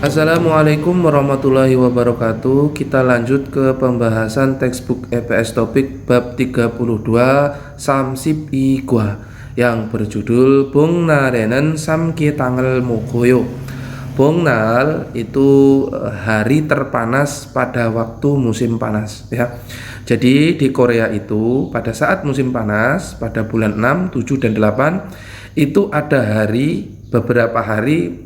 Assalamualaikum warahmatullahi wabarakatuh. Kita lanjut ke pembahasan textbook EPS topik bab 32 Samsip Igwa yang berjudul Bongnal에는 삼기 땅을 먹어요. Bongnal itu hari terpanas pada waktu musim panas ya. Jadi di Korea itu pada saat musim panas pada bulan 6, 7 dan 8 itu ada hari beberapa hari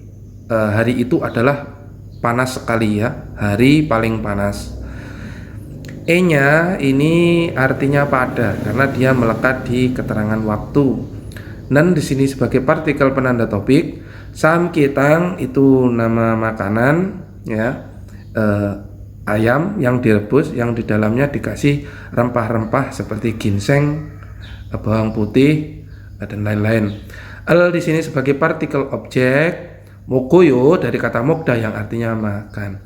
hari itu adalah panas sekali ya, hari paling panas. E-nya ini artinya pada karena dia melekat di keterangan waktu. Nan di sini sebagai partikel penanda topik. Samkitang itu nama makanan ya, ayam yang direbus yang di dalamnya dikasih rempah-rempah seperti ginseng, bawang putih dan lain-lain. Al di sini sebagai partikel objek. Mokoyo dari kata mokda yang artinya makan.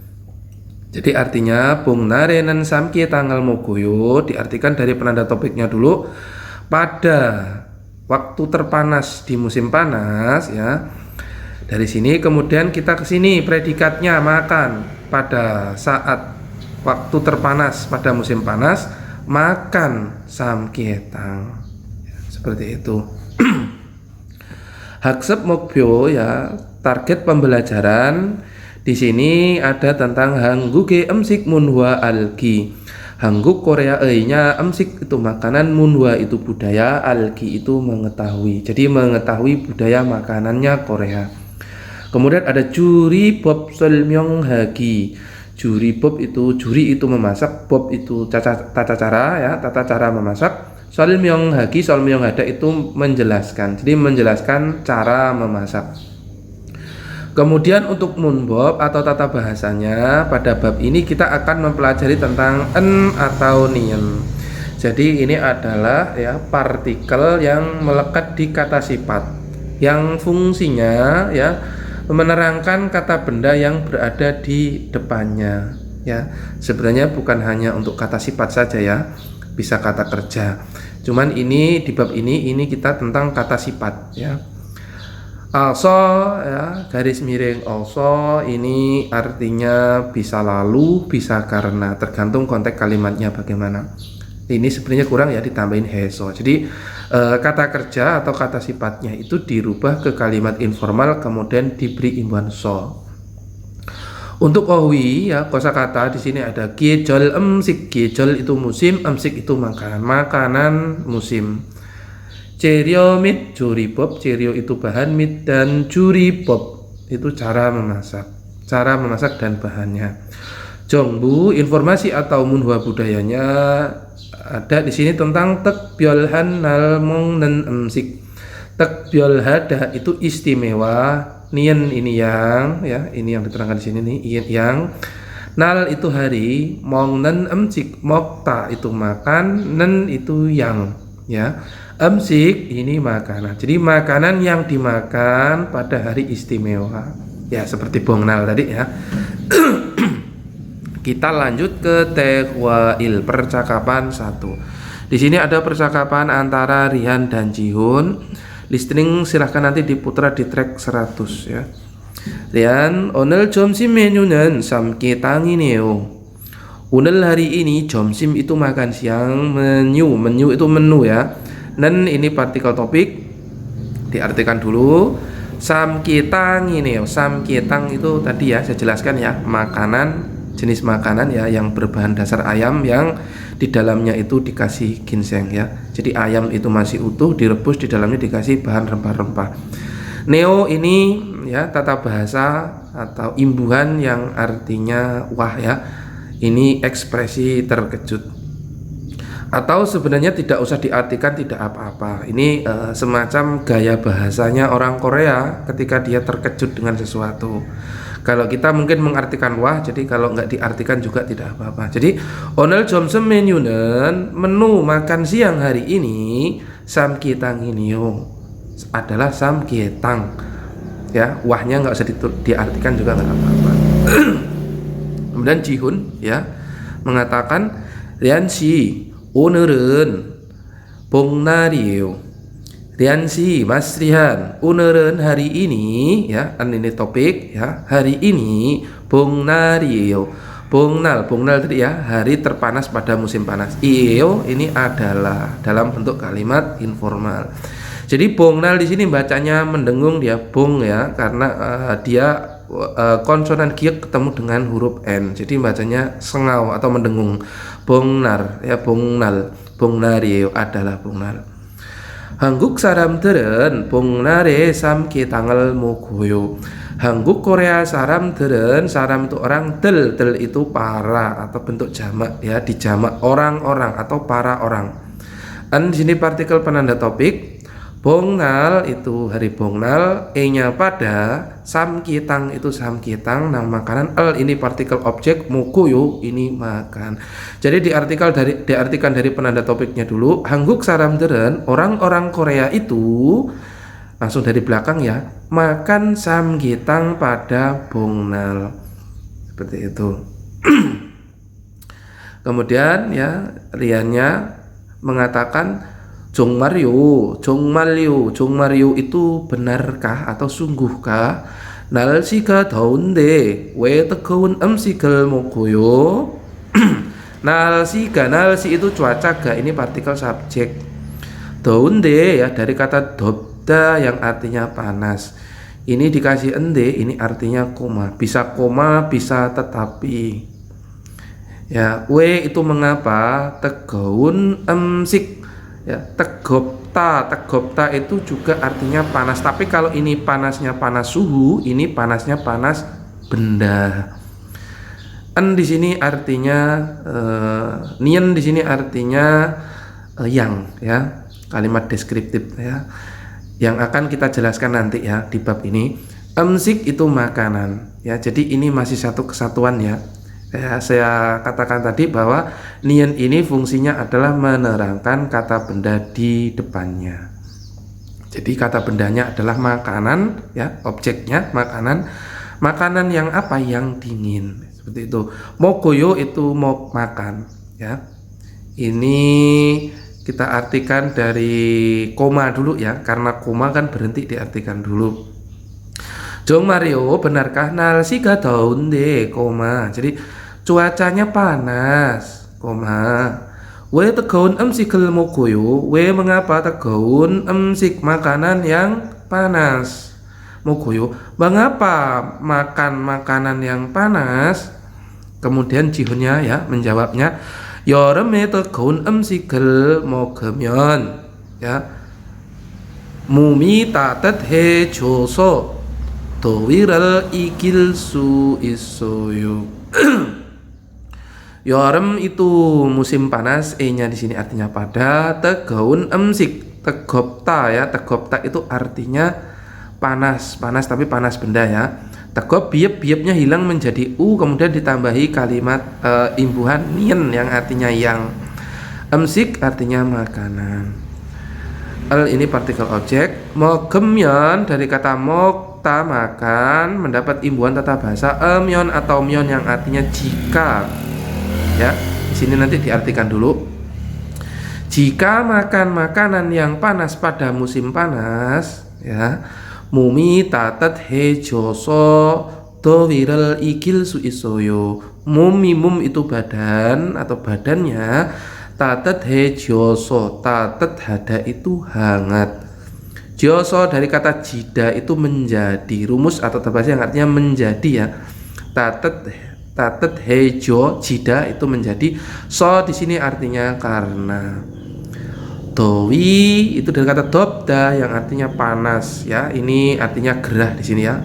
Jadi artinya Bongnal에는 삼기 땅을 먹어요 diartikan dari penanda topiknya dulu pada waktu terpanas di musim panas ya. Dari sini kemudian kita ke sini predikatnya makan pada saat waktu terpanas pada musim panas makan samkietang. Seperti itu. Haksep mokbyo ya, target pembelajaran di sini ada tentang Hangguke emsik munhwa algi. Hangguk Korea nya emsik itu makanan, munhwa itu budaya, algi itu mengetahui. Jadi mengetahui budaya makanannya Korea. Kemudian ada juri bob solmyonghagi. Juri bob itu juri itu memasak, bob itu tata cara ya, tata cara memasak. Solmyonghada itu menjelaskan. Jadi menjelaskan cara memasak. Kemudian untuk munbob atau tata bahasanya pada bab ini kita akan mempelajari tentang en atau nien. Jadi ini adalah ya partikel yang melekat di kata sifat yang fungsinya ya menerangkan kata benda yang berada di depannya ya. Sebenarnya bukan hanya untuk kata sifat saja ya, bisa kata kerja. Cuman ini di bab ini kita tentang kata sifat ya. Also ya, garis miring also ini artinya bisa lalu, bisa karena, tergantung konteks kalimatnya bagaimana. Ini sebenarnya kurang ya, ditambahin heso. Jadi kata kerja atau kata sifatnya itu dirubah ke kalimat informal kemudian diberi imbuhan so. Untuk ohwi ya, kosakata di sini ada giejol emsik. Giejol itu musim, emsik itu makanan musim. Cerio mit juribob, cerio itu bahan, mit dan juribob itu cara memasak dan bahannya. Jongbu informasi atau munhwa budayanya ada di sini tentang tekbyolhan nalmong dan emsik. Tekbyolhada itu istimewa, nien ini yang ya, ini yang diterangkan di sini nih, yang nal itu hari, mong dan emsik, mokta itu makan, nen itu yang ya. Emsik ini makanan. Jadi makanan yang dimakan pada hari istimewa. Ya seperti bongnal tadi ya. Kita lanjut ke tehwail, percakapan 1. Di sini ada percakapan antara Rihan dan Jihun. Listening silahkan nanti diputar di track 100 ya. Rihan, 오늘 점심 메뉴는 삼계탕이네요. 오늘 hari ini 점심 itu makan siang, menu itu menu ya. Dan ini partikel topik diartikan dulu. Samkitang ini ya, samkitang itu tadi ya saya jelaskan ya, makanan, jenis makanan ya yang berbahan dasar ayam yang di dalamnya itu dikasih ginseng ya. Jadi ayam itu masih utuh direbus, di dalamnya dikasih bahan rempah-rempah. Neo ini ya tata bahasa atau imbuhan yang artinya wah ya. Ini ekspresi terkejut. Atau sebenarnya tidak usah diartikan tidak apa-apa. Ini semacam gaya bahasanya orang Korea ketika dia terkejut dengan sesuatu. Kalau kita mungkin mengartikan wah, jadi kalau nggak diartikan juga tidak apa-apa. Jadi 오늘 점심 메뉴는 menu makan siang hari ini samkitang이요 adalah samkitang. Ya, wahnya nggak usah diartikan juga nggak apa-apa. Kemudian Jihun ya mengatakan Rian si 오늘은 복날이에요. Riansi, Mas Rihan, o늘은 hari ini ya, ini topik ya. Hari ini 봉날이에요. 봉날 tadi ya, hari terpanas pada musim panas. Iyo ini adalah dalam bentuk kalimat informal. Jadi 봉날 di sini bacanya mendengung dia bong ya, karena dia konsonan giok ketemu dengan huruf n. Jadi bacanya sengau atau mendengung. 봉날 ya, 봉날이에요 adalah 봉날. 한국 사람들은 복날에 삼계탕을 먹어요. 한국 Korea saram itu orang, 들 itu para atau bentuk jamak ya, dijamak orang-orang atau para orang. Di sini partikel penanda topik. Bongnal itu hari Bongnal, e-nya pada, samkitang itu samkitang, nama makanan, ini partikel objek, mokoyo ini makan. Jadi diartikan dari penanda topiknya dulu. Hangguk saramderen, orang-orang Korea itu langsung dari belakang ya, makan samkitang pada Bongnal. Seperti itu. Kemudian ya, Riannya mengatakan 정말요 itu benarkah atau sungguhkah? 날씨가 더운데 왜 뜨거운 음식을 먹어요? 날씨 itu cuaca ga, ini partikel subjek. 더운데 ya dari kata 덥다 yang artinya panas. Ini dikasih ende, ini artinya koma. Bisa koma, bisa tetapi. Ya, we itu mengapa? 뜨거운 음식 ya, tegopta itu juga artinya panas, tapi kalau ini panasnya panas suhu, ini panasnya panas benda. Di sini artinya nien di sini artinya yang ya, kalimat deskriptif ya, yang akan kita jelaskan nanti ya di bab ini. Emsik itu makanan ya, jadi ini masih satu kesatuan ya. Saya katakan tadi bahwa nien ini fungsinya adalah menerangkan kata benda di depannya. Jadi kata bendanya adalah makanan ya, objeknya makanan yang apa? Yang dingin, seperti itu. Mogoyo itu mau makan ya. Ini kita artikan dari koma dulu ya, karena koma kan berhenti, diartikan dulu. Jong Mario, benarkah 날씨가 더운데, koma. Jadi cuacanya panas, koma. 왜 뜨거운 음식을 먹어요? 왜 mengapa 뜨거운 음식 makanan yang panas? 먹어요. Mengapa makan makanan yang panas? Kemudian Jihunnya ya menjawabnya, 여름에 뜨거운 음식을 먹으면 ya 몸이 따뜻해져서 더위를 이길 수 있어요. Yorem itu musim panas, e-nya di sini artinya pada, tegaun emsik, tegopta ya, tegopta itu artinya panas tapi panas benda ya. Tegop biep-biepnya hilang menjadi kemudian ditambahi kalimat imbuhan nien yang artinya yang. Emsik artinya makanan. Ini partikel objek. Mogemyon dari kata mokta makan, mendapat imbuhan tata bahasa emyon atau myon yang artinya jika. Ya, di sini nanti diartikan dulu. Jika makan makanan yang panas pada musim panas, ya, mumi tatat hejoso dowiral ikil su isoyo. Mum itu badan atau badannya, tatat hejoso, tatat hada itu hangat. Joso dari kata jida itu menjadi, rumus atau bahasa yang artinya menjadi ya. Tatet hejo jida itu menjadi, so di sini artinya karena. Dowi itu dari kata dobda yang artinya panas ya, ini artinya gerah di sini ya.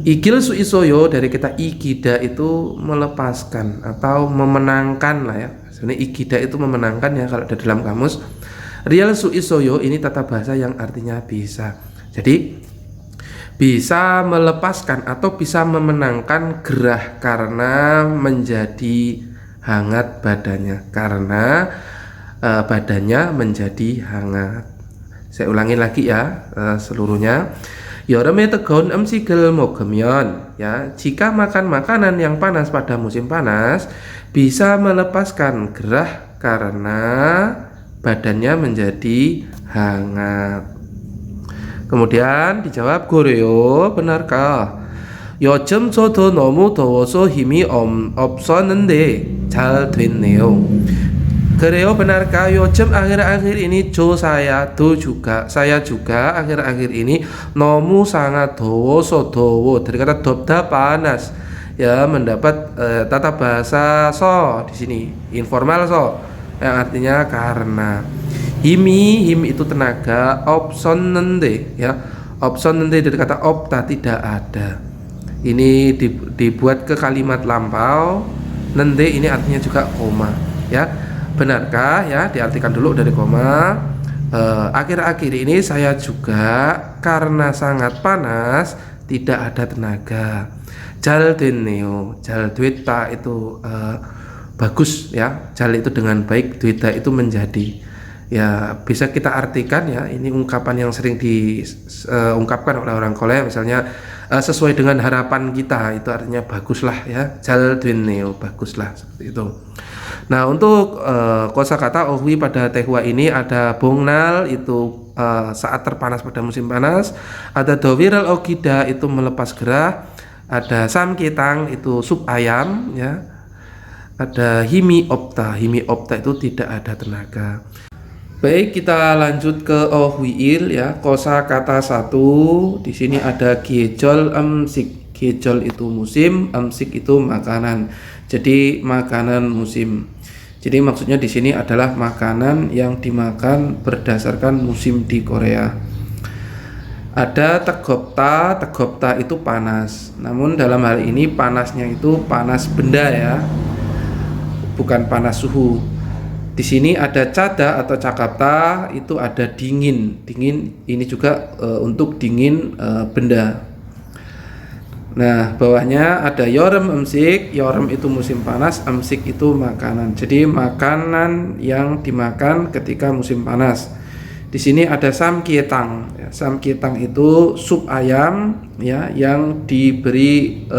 Ikil suisoyo dari kata ikida itu melepaskan atau memenangkan lah ya. Sebenarnya ikida itu memenangkan ya kalau ada dalam kamus. Real suisoyo ini tata bahasa yang artinya bisa. Jadi bisa melepaskan atau bisa memenangkan gerah karena menjadi hangat badannya, karena badannya menjadi hangat. Saya ulangi lagi ya seluruhnya. 여름에 뜨거운 음식을 먹으면 ya, jika makan makanan yang panas pada musim panas bisa melepaskan gerah karena badannya menjadi hangat. Kemudian dijawab gore요, benarkah? 요즘 저도 너무 더워서 힘이 없었는데 잘 됐네요. 그래요, benarkah? 요즘 akhir-akhir ini saya juga akhir-akhir ini 너무 sangat 더워 dari kata 덥다 panas ya, mendapat tata bahasa so di sini informal so yang artinya karena. Himi itu tenaga, 없었는데 ya, 없었는데 dari kata opta tidak ada. Ini dibuat ke kalimat lampau. Nende ini artinya juga koma ya. Benarkah ya, diartikan dulu dari koma. Akhir-akhir ini saya juga karena sangat panas tidak ada tenaga. 잘 됐네요. 잘 됐다 itu bagus ya. 잘 itu dengan baik, 됐다 itu menjadi. Ya bisa kita artikan ya, ini ungkapan yang sering diungkapkan oleh orang Korea, misalnya sesuai dengan harapan kita, itu artinya baguslah ya. 잘 됐네요, baguslah, seperti itu. Nah, untuk kosakata ohwi pada tehwa ini ada bongnal itu saat terpanas pada musim panas, ada doviral okida itu melepas gerah, ada samketang itu sup ayam ya, ada himi opta itu tidak ada tenaga. Baik, kita lanjut ke ohwiil ya, kosakata 1. Di sini ada giejol emsik. Giejol itu musim, emsik itu makanan. Jadi makanan musim. Jadi maksudnya di sini adalah makanan yang dimakan berdasarkan musim di Korea. Ada tegopta itu panas. Namun dalam hal ini panasnya itu panas benda ya, bukan panas suhu. Di sini ada cada atau cakapta itu ada dingin ini juga untuk dingin benda. Nah, bawahnya ada yorem emsik. Yorem itu musim panas, emsik itu makanan. Jadi makanan yang dimakan ketika musim panas. Di sini ada samkietang. Samkietang itu sup ayam ya, yang diberi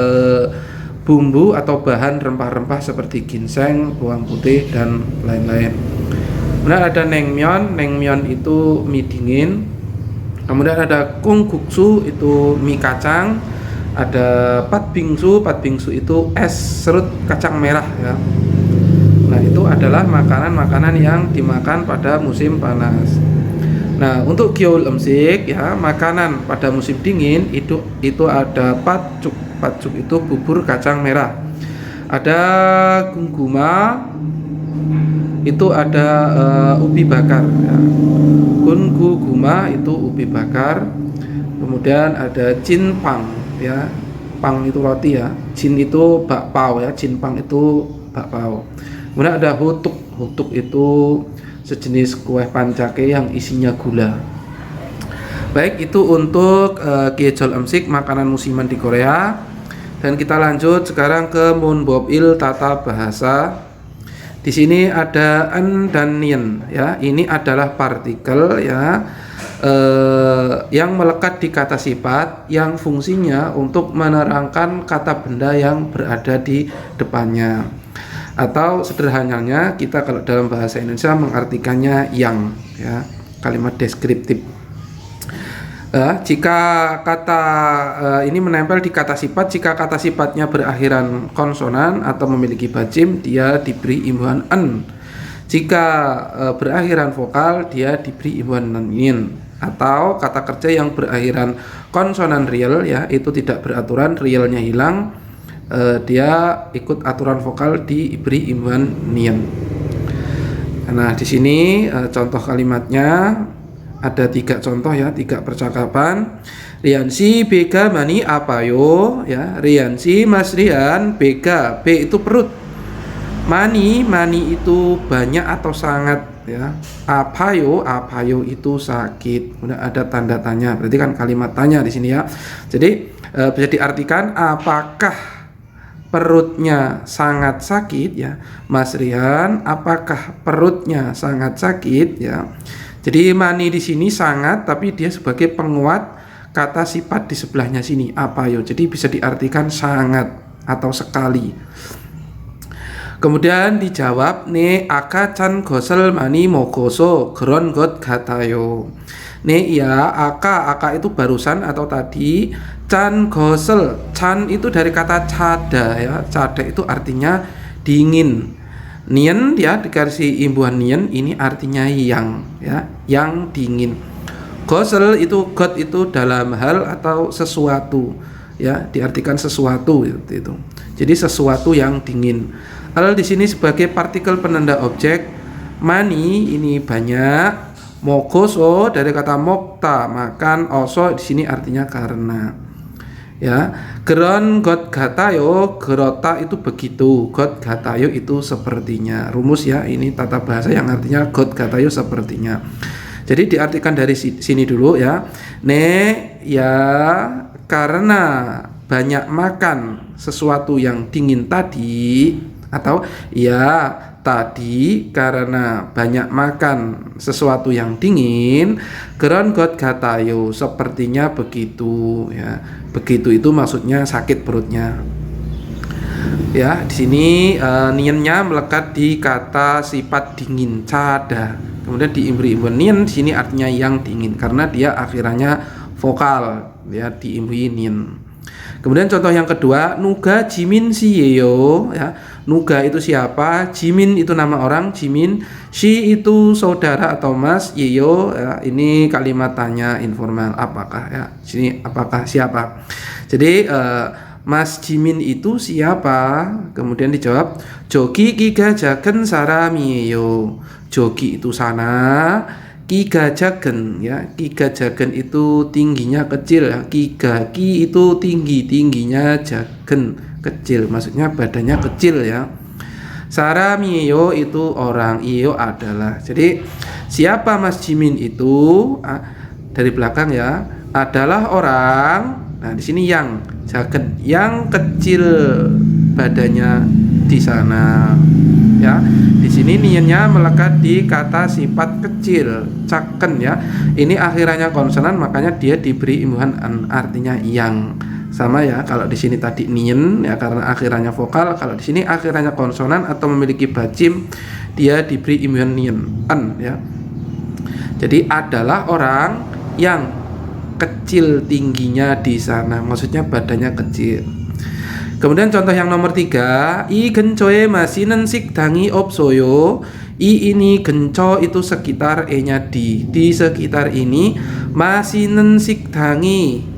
bumbu atau bahan rempah-rempah seperti ginseng, bawang putih dan lain-lain. Kemudian ada nengmyeon itu mie dingin. Kemudian ada kungguksu itu mie kacang. Ada patbingsu itu es serut kacang merah ya. Nah, itu adalah makanan-makanan yang dimakan pada musim panas. Nah, untuk gyeol emsik ya, makanan pada musim dingin itu ada patjuk itu bubur kacang merah. Ada gungguma itu ada ubi bakar ya. Gunguma itu ubi bakar. Kemudian ada jinpang ya. Pang itu roti ya. Jin itu bakpao ya. Jinpang itu bakpao. Kemudian ada hutuk itu sejenis kue pancake yang isinya gula. Baik, itu untuk giejol emsik, makanan musiman di Korea. Dan kita lanjut sekarang ke munbob'il, tata bahasa. Di sini ada en dan nien ya. Ini adalah partikel ya, yang melekat di kata sifat yang fungsinya untuk menerangkan kata benda yang berada di depannya. Atau sederhananya kita kalau dalam bahasa Indonesia mengartikannya yang ya, kalimat deskriptif. Jika kata ini menempel di kata sifat, jika kata sifatnya berakhiran konsonan atau memiliki bajim, dia diberi imbuhan en. Jika berakhiran vokal, dia diberi imbuhan nin. Atau kata kerja yang berakhiran konsonan real ya, itu tidak beraturan, realnya hilang, dia ikut aturan vokal, diberi imbuhan nien. Nah, di sini contoh kalimatnya. Ada 3 contoh ya, 3 percakapan. Riansi bega mani apayo ya. Riansi Mas Rian bega, B itu perut. Mani itu banyak atau sangat ya. Apayo itu sakit. Kemudian ada tanda tanya. Berarti kan kalimat tanya di sini ya. Jadi bisa diartikan apakah perutnya sangat sakit ya. Mas Rian, apakah perutnya sangat sakit ya. Jadi mani di sini sangat, tapi dia sebagai penguat kata sifat di sebelahnya sini apayo. Jadi bisa diartikan sangat atau sekali. Kemudian dijawab ne aka can gosel mani mogoso geron got gatayo. Ne ya aka itu barusan atau tadi, can gosel, can itu dari kata cada ya. Cada itu artinya dingin. Nien ya dikasih imbuhan nien, ini artinya yang ya, yang dingin. Gosel itu got itu dalam hal atau sesuatu ya, diartikan sesuatu itu. Jadi sesuatu yang dingin. Al di sini sebagai partikel penanda objek, mani ini banyak, mogoso dari kata mokta makan, oso di sini artinya karena. Ya, geron got gatayo, gerota itu begitu, got gatayo itu sepertinya. Rumus ya, ini tata bahasa yang artinya got gatayo sepertinya. Jadi diartikan dari sini dulu ya. Ne ya karena banyak makan sesuatu yang dingin tadi, atau ya tadi karena banyak makan sesuatu yang dingin, geron got gatayo sepertinya begitu ya. Begitu itu maksudnya sakit perutnya. Ya, di sini niennya melekat di kata sifat dingin cada. Kemudian diimbri imbuhan nien di sini artinya yang dingin karena dia akhirannya vokal ya, diimbri nien. Kemudian contoh yang kedua, nuga jimin si yeyo ya. Nuga itu siapa? Jimin itu nama orang, jimin. Si itu saudara atau mas, yeyo ya, ini kalimat tanya informal, apakah ya. Sini apakah siapa? Jadi Mas Jimin itu siapa? Kemudian dijawab jogi kiga jagen sarami yeyo. Jogi itu sana, kiga jagen ya, kiga jagen itu tingginya kecil ya, kiga ki itu tingginya jagen kecil, maksudnya badannya kecil ya. Saramiyo itu orang, iyo adalah. Jadi siapa Mas Jimin itu? Dari belakang ya, adalah orang. Nah di sini yang jagen, yang kecil badannya di sana ya. Di sini niennya melekat di kata sifat kecil, caken ya. Ini akhirannya konsonan, makanya dia diberi imbuhan an, artinya yang. Sama ya, kalau di sini tadi nien ya karena akhirannya vokal, kalau di sini akhirannya konsonan atau memiliki bacim, dia diberi imbuhan nien an ya. Jadi adalah orang yang kecil tingginya di sana, maksudnya badannya kecil. Kemudian contoh yang nomor 3, i gencoe masinen sikdangi opsoyo. I ini genco itu sekitar, e nya di sekitar ini, masinen sikdangi.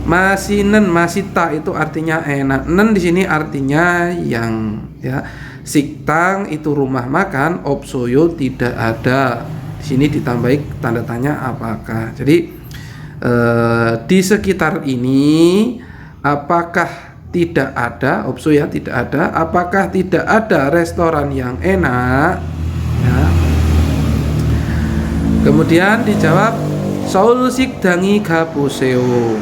Masinen, masita itu artinya enak. Nen di sini artinya yang ya. Siktang itu rumah makan, opsoyo tidak ada. Di sini ditambahi tanda tanya apakah. Jadi di sekitar ini apakah tidak ada, opso ya tidak ada, apakah tidak ada restoran yang enak ya. Kemudian dijawab Seoul sikdangi gabuseo.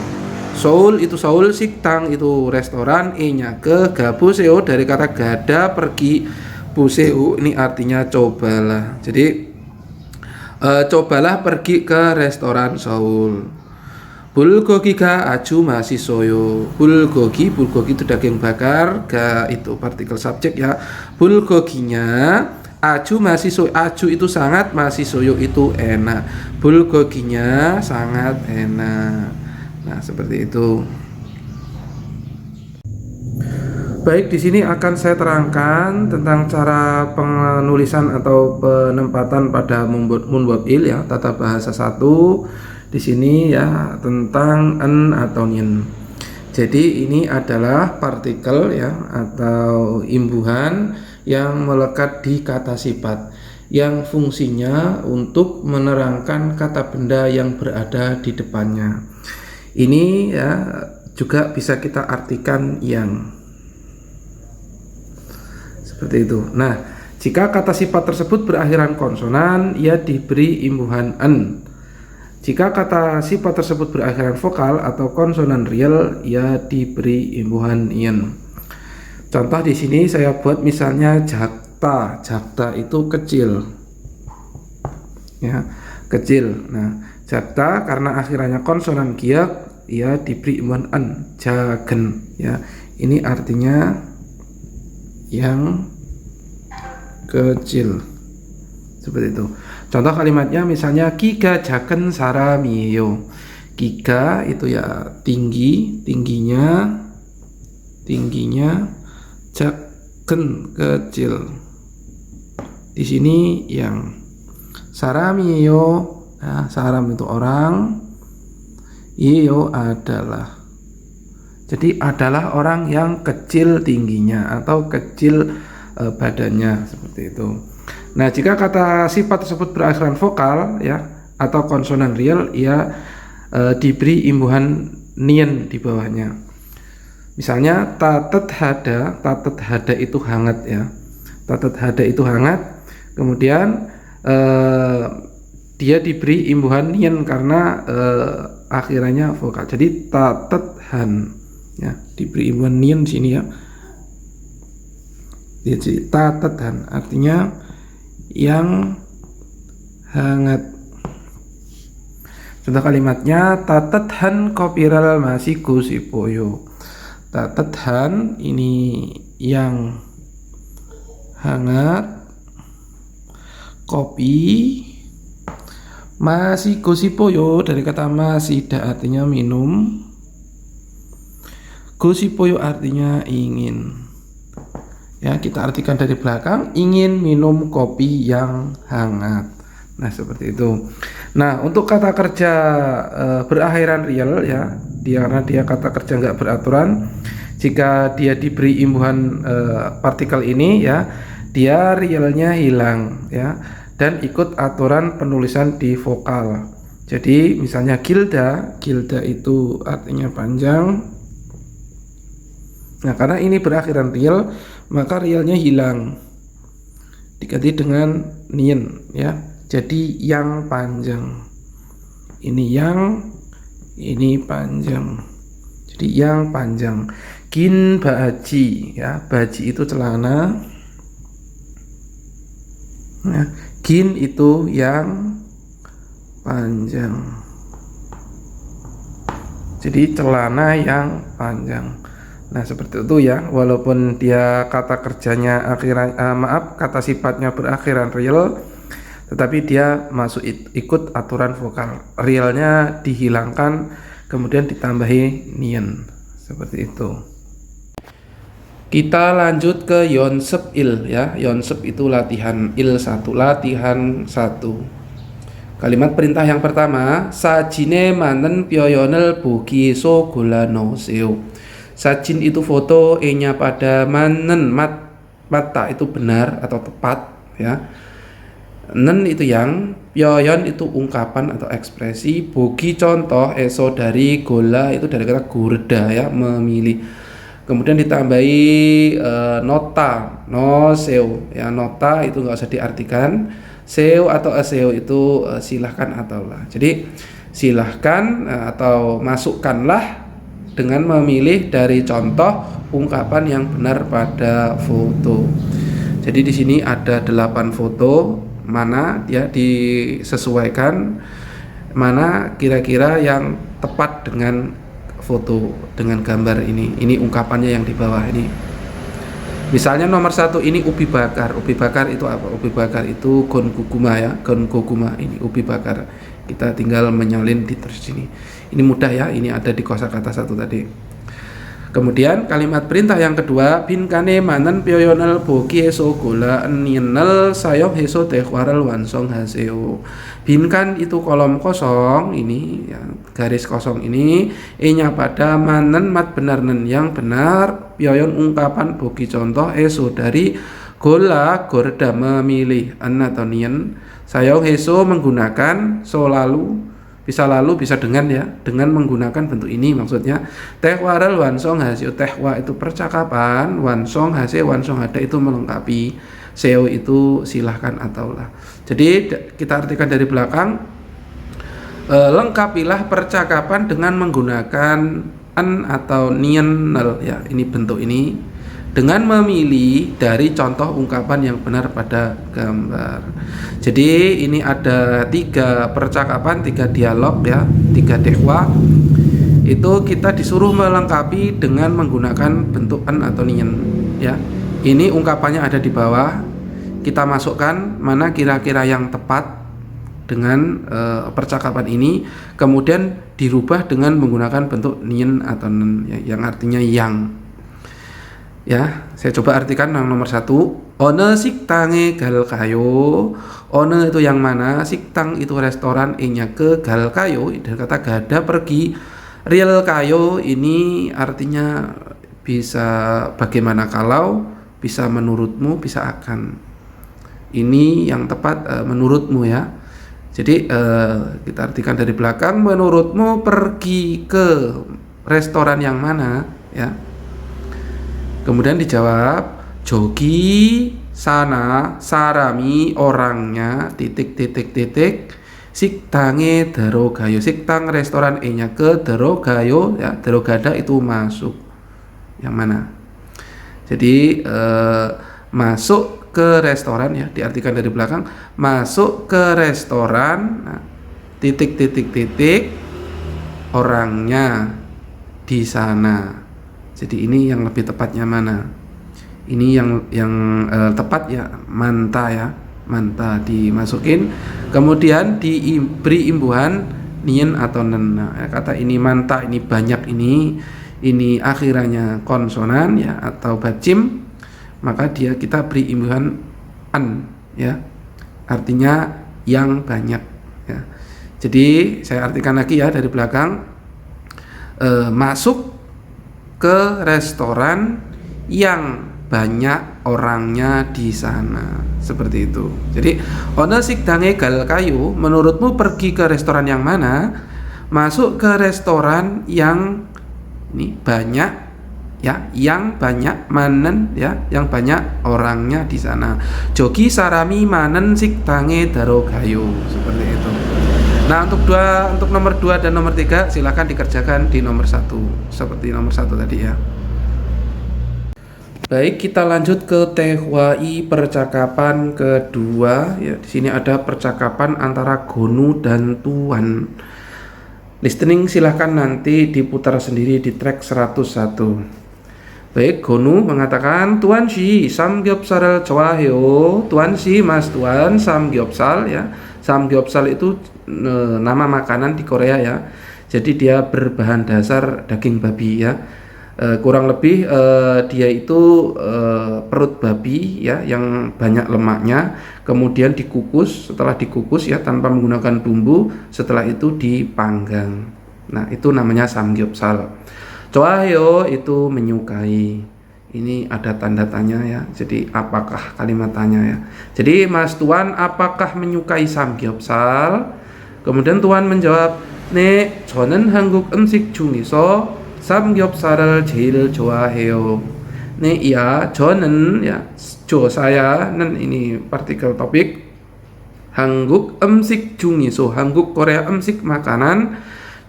Seoul itu Seoul, siktang itu restoran, e nya ke, gabuseo dari kata gada pergi, buseo ini artinya cobalah. Jadi cobalah pergi ke restoran Seoul. Bulgogi ga aju mahasiswa. Bulgogi itu daging bakar, ga itu partikel subjek ya. Bulgoginya aju mahasiswa, aju itu sangat, mahasiswa itu enak. Bulgoginya sangat enak. Nah, seperti itu. Baik, di sini akan saya terangkan tentang cara penulisan atau penempatan pada munbab il ya, tata bahasa 1. Di sini ya tentang en atau nien. Jadi ini adalah partikel ya atau imbuhan yang melekat di kata sifat yang fungsinya untuk menerangkan kata benda yang berada di depannya. Ini ya juga bisa kita artikan yang seperti itu. Nah, jika kata sifat tersebut berakhiran konsonan, ia diberi imbuhan en. Jika kata sifat tersebut berakhiran vokal atau konsonan real, ia diberi imbuhan ien. Contoh di sini saya buat misalnya jakta. Jakta itu kecil. Ya, kecil. Nah, jakta karena akhirannya konsonan giak, ia diberi imbuhan en, jagen ya. Ini artinya yang kecil. Seperti itu. Contoh kalimatnya misalnya giga jaken saramiyo. Giga itu ya tingginya, jaken kecil. Di sini yang saramiyo, nah, saram itu orang, iyo adalah. Jadi adalah orang yang kecil tingginya atau kecil badannya, seperti itu. Nah, jika kata sifat tersebut berakhiran vokal ya atau konsonan real, ia diberi imbuhan nien di bawahnya. Misalnya tatet hada itu hangat ya. Tatet hada itu hangat. Kemudian dia diberi imbuhan nien karena akhirannya vokal. Jadi tatet han ya, diberi imbuhan nien di sini ya. Jadi tatet han artinya yang hangat. Contoh kalimatnya tatethan kopiral masiku sipoyo. Tatethan ini yang hangat, kopi masiku sipoyo dari kata masida artinya minum, gosipoyo artinya ingin. Ya, kita artikan dari belakang, ingin minum kopi yang hangat. Nah, seperti itu. Nah, untuk kata kerja berakhiran real ya, karena dia kata kerja nggak beraturan, jika dia diberi imbuhan partikel ini ya, dia realnya hilang ya, dan ikut aturan penulisan di vokal. Jadi misalnya gilda itu artinya panjang. Nah, karena ini berakhiran real, maka realnya hilang, diganti dengan nien ya. Jadi yang panjang. Ini panjang. Jadi yang panjang. Gin baji ya, baji itu celana. Nah, gin itu yang panjang. Jadi celana yang panjang. Nah, seperti itu ya, walaupun dia kata kerjanya kata sifatnya berakhiran real, tetapi dia masuk ikut aturan vokal. Realnya dihilangkan, kemudian ditambahi nien, seperti itu. Kita lanjut ke yonsep il ya. Yonsep itu latihan il 1, latihan 1. Kalimat perintah yang pertama, sajine manen pyoyonel bugi so golano seo. Sajin itu foto, e-nya pada, manen mata itu benar atau tepat ya. Nen itu yang, pyoyon itu ungkapan atau ekspresi, bogi contoh, eso dari, gola itu dari kata gurda ya, memilih. Kemudian ditambahi nota, no seo ya, nota itu nggak usah diartikan, seo atau aseo itu silahkan atau lah. Jadi silahkan atau masukkanlah dengan memilih dari contoh ungkapan yang benar pada foto. Jadi di sini ada 8 foto, mana ya disesuaikan, mana kira-kira yang tepat dengan foto, dengan gambar ini. Ini ungkapannya yang di bawah ini. Misalnya nomor 1 ini ubi bakar. Ubi bakar itu apa? Ubi bakar itu gonguguma ya, gonguguma ini ubi bakar. Kita tinggal menyalin di terus sini. Ini mudah ya, ini ada di kosakata 1 tadi. Kemudian kalimat perintah yang kedua, binkane manen pyoyonel bogi eso gola nienel sayo heso tehwaral wansong haseo. Binkan itu kolom kosong ini ya, garis kosong ini, e-nya pada, manen mat benar nen yang benar, pyoyon ungkapan bogi contoh, eso dari, gola gorda memilih, an atau nien, sayo heso menggunakan, so lalu bisa dengan ya, dengan menggunakan bentuk ini maksudnya. Tehwaral wansong haseo, tehwa itu percakapan, wansong haseo, wansong ada itu melengkapi, seo itu silahkan atau lah. Jadi kita artikan dari belakang, lengkapilah percakapan dengan menggunakan an atau nienel ya, ini bentuk ini, dengan memilih dari contoh ungkapan yang benar pada gambar. Jadi ini ada 3 percakapan, 3 dialog ya, 3 tehwa. Itu kita disuruh melengkapi dengan menggunakan bentuk an atau nien ya. Ini ungkapannya ada di bawah. kita masukkan mana kira-kira yang tepat dengan percakapan ini, kemudian dirubah dengan menggunakan bentuk nien atau nen, ya, yang artinya yang. Ya, saya coba artikan yang nomor 1. One 식당에 갈까요? One itu yang mana, 식당 itu restoran, e-nya ke, 갈까요 dari kata gada pergi. Real kayo ini artinya bisa bagaimana kalau, bisa menurutmu, bisa akan. Ini yang tepat menurutmu ya. Jadi kita artikan dari belakang, menurutmu pergi ke restoran yang mana ya. Kemudian dijawab, jogi sana sarami orangnya 식당에 들어가요. 식당 restoran e-nya ke, 들어가요 ya, 들어가다 itu masuk. Yang mana? Jadi masuk ke restoran ya, diartikan dari belakang, masuk ke restoran, nah, orangnya di sana. Jadi ini yang lebih tepatnya mana? Ini yang tepat ya, manta ya. Manta dimasukin, kemudian diberi imbuhan nien atau nen. Nah, kata ini manta, ini banyak, ini akhirannya konsonan ya atau bacim, maka kita beri imbuhan an ya. Artinya yang banyak ya. Jadi saya artikan lagi ya dari belakang, masuk ke restoran yang banyak orangnya di sana, seperti itu. Jadi ona 식당에 갈까요? Menurutmu pergi ke restoran yang mana? Masuk ke restoran yang ini banyak ya, yang banyak manen ya, yang banyak orangnya di sana. Jogi sarami manen 식당에 들어가요, seperti itu. Nah, untuk nomor 2 dan nomor 3 silakan dikerjakan di nomor 1 seperti nomor 1 tadi ya. Baik, kita lanjut ke tehwai percakapan kedua ya. Di sini ada percakapan antara Gonu dan Tuan. Listening silahkan nanti diputar sendiri di track 101. Baik, Gonu mengatakan, Tuan si samgyeopsal 좋아해요. Tuan si, Mas Tuan, samgyeopsal ya. Samgyeopsal itu nama makanan di Korea ya. Jadi dia berbahan dasar daging babi ya. Kurang lebih dia itu perut babi ya yang banyak lemaknya, kemudian dikukus. Setelah dikukus ya tanpa menggunakan bumbu, setelah itu dipanggang. Nah, itu namanya samgyeopsal. 좋아해요 itu menyukai. Ini ada tanda tanya ya. Jadi apakah kalimat tanya ya. Jadi Mas Tuan apakah menyukai samgyeopsal? Kemudian Tuan menjawab, 네, 저는 한국 음식 중에서 samgyeopsal을 제일 좋아해요. 네, iya, 저는 ya, saya, nen ini partikel topik. 한국 음식 중에서, 한국 Korea 음식 makanan,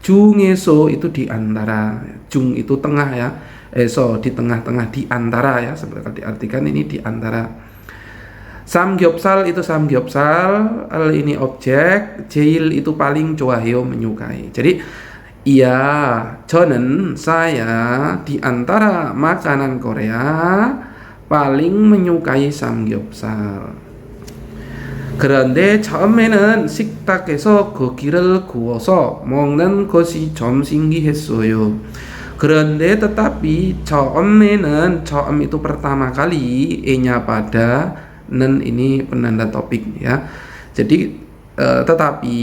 중에서 itu di antara, 중 itu tengah ya, eso di tengah-tengah, di antara ya, seperti diartikan ini di antara. Samgyeopsal itu samgyeopsal, al ini objek, 제일 itu paling, 좋아해요 menyukai. Jadi iya, 저는 saya di antara makanan Korea paling menyukai samgyeopsal. 그런데 처음에는 식탁에서 고기를 구워서 먹는 것이 좀 신기했어요. 그런데 tetapi 처음에는, 처음 itu pertama kali, e-nya pada, nen ini penanda topik ya. Jadi tetapi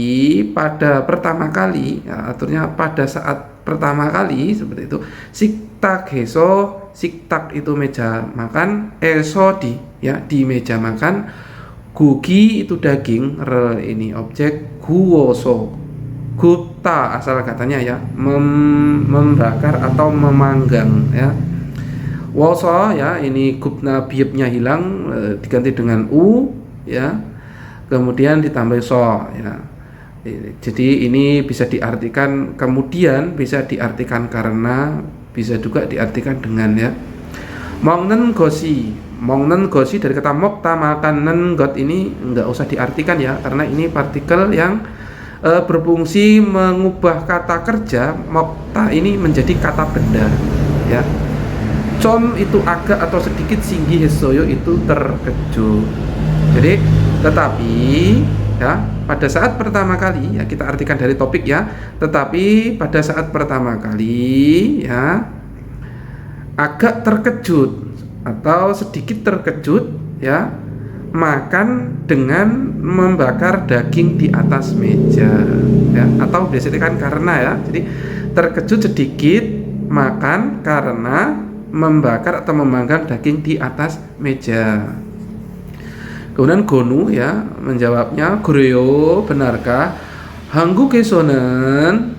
pada pertama kali ya, aturnya pada saat pertama kali seperti itu. 식탁에서, 식탁 itu meja makan, eso di meja makan, gogi itu daging, ini objek, guwoso gupta asal katanya ya, membakar atau memanggang ya. Woso ya, ini gupna biebnya hilang, diganti dengan u ya. Kemudian ditambah so ya. Jadi ini bisa diartikan kemudian, bisa diartikan karena, bisa juga diartikan dengan ya. 먹는 것이 dari kata mokta makan, nen got ini enggak usah diartikan ya, karena ini partikel yang berfungsi mengubah kata kerja mokta ini menjadi kata benda ya. Com itu agak atau sedikit, singgi hesoyo itu terkejut. Jadi tetapi ya pada saat pertama kali ya, kita artikan dari topik ya, tetapi pada saat pertama kali ya agak terkejut atau sedikit terkejut ya, makan dengan membakar daging di atas meja ya, atau biasanya kan karena ya, jadi terkejut sedikit makan karena membakar atau memanggang daging di atas meja. Kemudian Gonu ya menjawabnya, Gureo, benarkah 한국에서는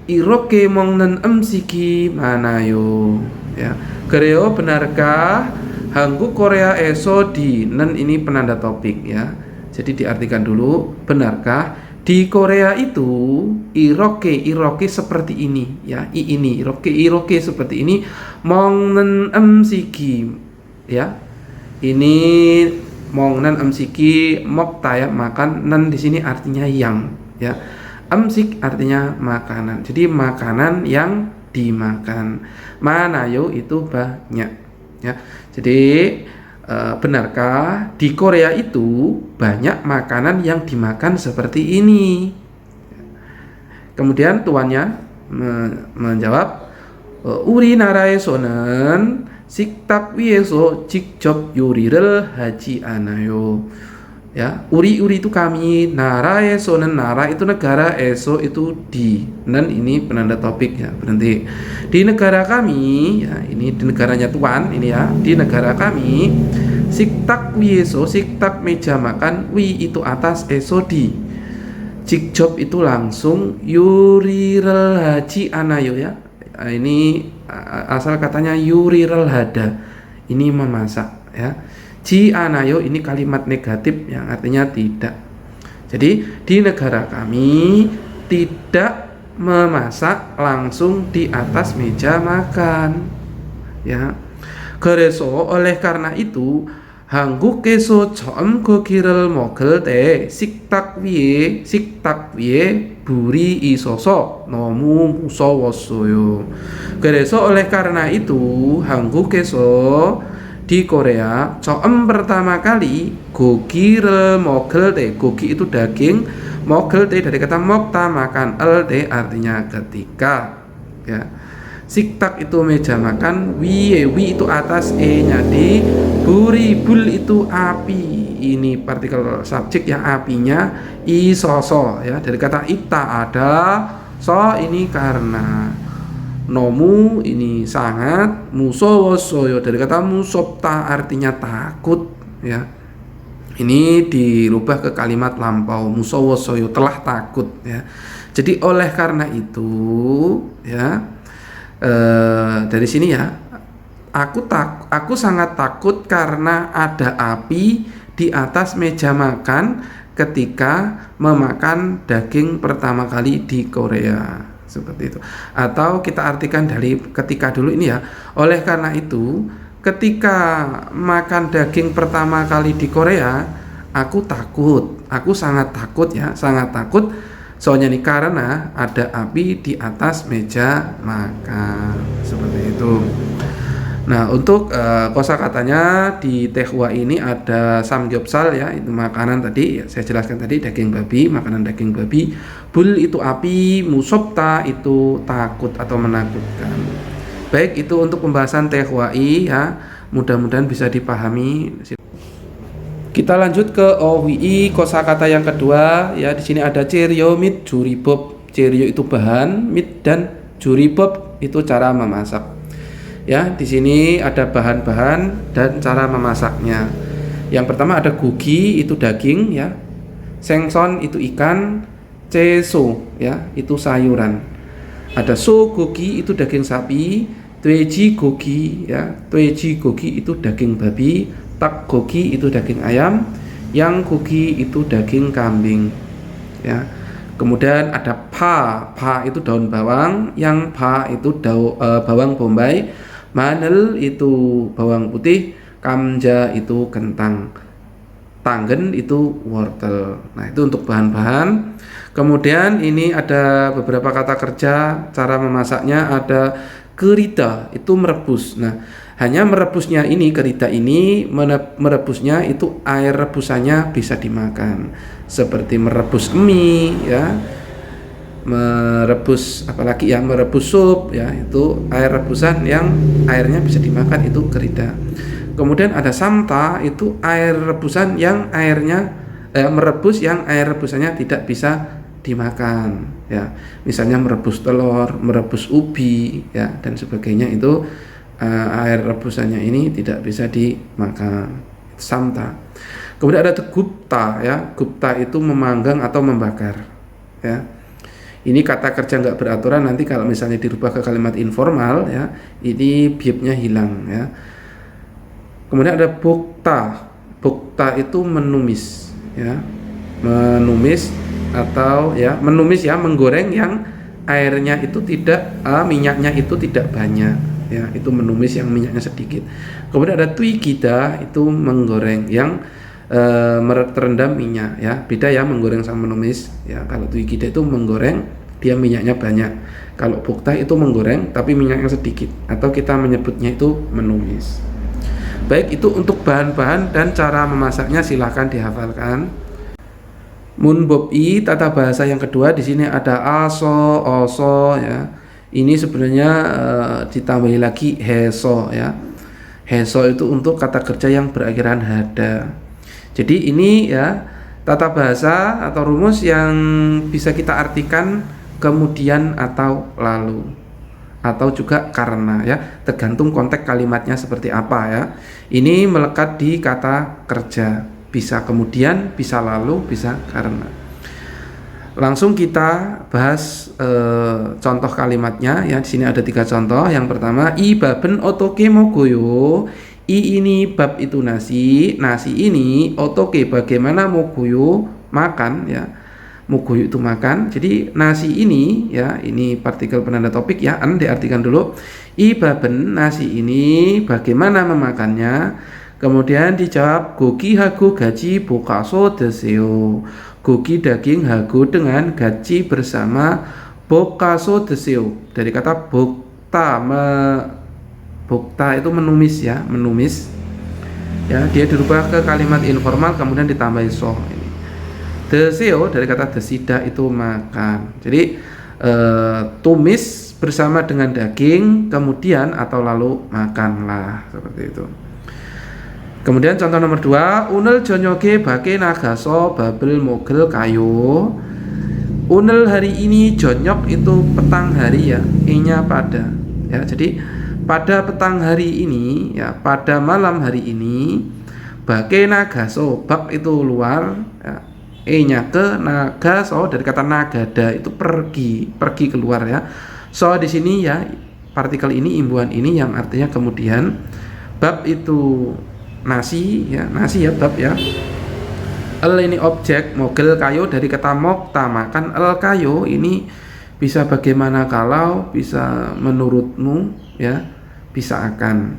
이렇게 먹는 음식이 많아요? Ya, Gureo, benarkah Hanguk Korea에서 di nen ini penanda topik ya. Jadi diartikan dulu, benarkah di Korea itu iroke seperti ini ya, ini iroke seperti ini, 먹는 음식이 ya. Ini 먹는 음식이 먹다 ya, makan, nen di sini artinya yang ya. 음식 artinya makanan. Jadi makanan yang dimakan. Manayo itu banyak ya. Jadi benarkah di Korea itu banyak makanan yang dimakan seperti ini? Kemudian tuannya menjawab, 우리나라에서는 식탁 위에서 직접 요리를 하지 않아요. Ya, uri itu kami, 나라에서는 nara itu negara, eso itu di, dan ini penanda topik ya, berhenti. Di negara kami ya, ini di negaranya tuan ini ya, di negara kami, 식탁 위에서, 식탁 meja makan, wi itu atas, eso di, 직접 itu langsung, 요리를 하지 않아요 ya. Ini asal katanya yurirel hada, ini memasak ya. Ji anayo ini kalimat negatif yang artinya tidak. Jadi di negara kami tidak memasak langsung di atas meja makan ya. 그래서 oleh karena itu 한국에서 처음 고기를 먹을 때 식탁 위에 불이 있어서 너무 무서웠어요. 그래서 oleh karena itu 한국에서 di Korea 처음 pertama kali 고기를 먹을 때, gogi itu daging, 먹을 때 dari kata 먹다 makan, el te artinya ketika ya. Siktak itu meja makan, wi itu atas, e nya di, bul itu api, ini partikel subjek ya, apinya, isoso ya, dari kata ita ada, so ini karena, nomu ini sangat, musowosoyo dari kata musopta artinya takut ya. Ini dirubah ke kalimat lampau, musowosoyo telah takut ya. Jadi oleh karena itu ya, dari sini ya, aku sangat takut karena ada api di atas meja makan ketika memakan daging pertama kali di Korea, seperti itu. Atau kita artikan dari ketika dulu ini ya, oleh karena itu ketika makan daging pertama kali di Korea, aku sangat takut ya, sangat takut. Soalnya nih karena ada api di atas meja makan, seperti itu. Nah, untuk kosakatanya di Tehwa ini ada samgyeopsal ya, itu makanan tadi ya, saya jelaskan tadi, daging babi, makanan daging babi. Bul itu api, musopta itu takut atau menakutkan. Baik, itu untuk pembahasan Tehwai ya, mudah-mudahan bisa dipahami. Kita lanjut ke OWI kosakata yang kedua ya. Di sini ada cerio, mit, juribob. Cerio itu bahan, mit dan juribob itu cara memasak. Ya, di sini ada bahan-bahan dan cara memasaknya. Yang pertama ada gogi itu daging ya. Sengson itu ikan, ceso ya, itu sayuran. Ada so gogi itu daging sapi, tweji gogi ya. Tweji gogi itu daging babi. Tak gogi itu daging ayam, yang gogi itu daging kambing ya. Kemudian ada pa itu daun bawang, yang pa itu bawang bombay, manel itu bawang putih, kamja itu kentang, tanggen itu wortel. Nah, itu untuk bahan-bahan. Kemudian ini ada beberapa kata kerja cara memasaknya. Ada kerita itu merebus. Nah, Hanya merebusnya ini, kerida ini merebusnya itu air rebusannya bisa dimakan. Seperti merebus mie ya, merebus apalagi ya, merebus sup ya, itu air rebusan yang airnya bisa dimakan, itu kerida. Kemudian ada samta, itu air rebusan yang airnya merebus yang air rebusannya tidak bisa dimakan ya. Misalnya merebus telur, merebus ubi ya dan sebagainya, itu air rebusannya ini tidak bisa dimakan, samta. Kemudian ada gupta ya, gupta itu memanggang atau membakar ya. Ini kata kerja nggak beraturan, nanti kalau misalnya dirubah ke kalimat informal ya, ini biopnya hilang ya. Kemudian ada bukta, bukta itu menumis ya, menumis atau ya menumis ya, menggoreng yang airnya itu tidak minyaknya itu tidak banyak ya, itu menumis yang minyaknya sedikit. Kemudian ada tuikida, itu menggoreng yang terendam minyak ya, beda ya menggoreng sama menumis ya. Kalau tuikida itu menggoreng, dia minyaknya banyak. Kalau bukta itu menggoreng tapi minyaknya sedikit, atau kita menyebutnya itu menumis. Baik, itu untuk bahan-bahan dan cara memasaknya, silahkan dihafalkan. Munbobi, tata bahasa yang kedua, di sini ada aso, oso ya. Ini sebenarnya ditambahi lagi heso ya. Heso itu untuk kata kerja yang berakhiran hada. Jadi ini ya tata bahasa atau rumus yang bisa kita artikan kemudian atau lalu, atau juga karena ya, tergantung konteks kalimatnya seperti apa ya. Ini melekat di kata kerja, bisa kemudian, bisa lalu, bisa karena. Langsung kita bahas contoh kalimatnya ya. Di sini ada 3 contoh. Yang pertama, i baben otoke mogoyo. I ini bab itu nasi, nasi ini otoke bagaimana mogoyo makan ya. Mogoyo itu makan. Jadi nasi ini ya, ini partikel penanda topik ya, an diartikan dulu. I baben, nasi ini bagaimana memakannya. Kemudian dijawab gogi hago gaji bokaso deseo. Gogi daging, hago dengan, gaji bersama, bokaso deseo dari kata bokta. Bokta itu menumis ya, menumis ya, dia dirubah ke kalimat informal kemudian ditambahi so. Ini deseo dari kata desida, itu makan. Jadi tumis bersama dengan daging kemudian atau lalu makanlah, seperti itu. Kemudian contoh nomor 2, unel jonyoge bake nagaso babel mogel kayo. Unel hari ini, jonyok itu petang hari ya, e-nya pada ya. Jadi pada petang hari ini ya, pada malam hari ini, bake nagaso, bak itu luar ya, e-nya ke, nagaso dari kata nagada, itu pergi, pergi keluar ya. So di sini ya, partikel ini, imbuhan ini yang artinya kemudian. Bab itu nasi ya, nasi ya, bab ya. El ini objek, mogel kayo dari kata mokta makan. El kayo ini bisa bagaimana kalau, bisa menurutmu ya, bisa akan.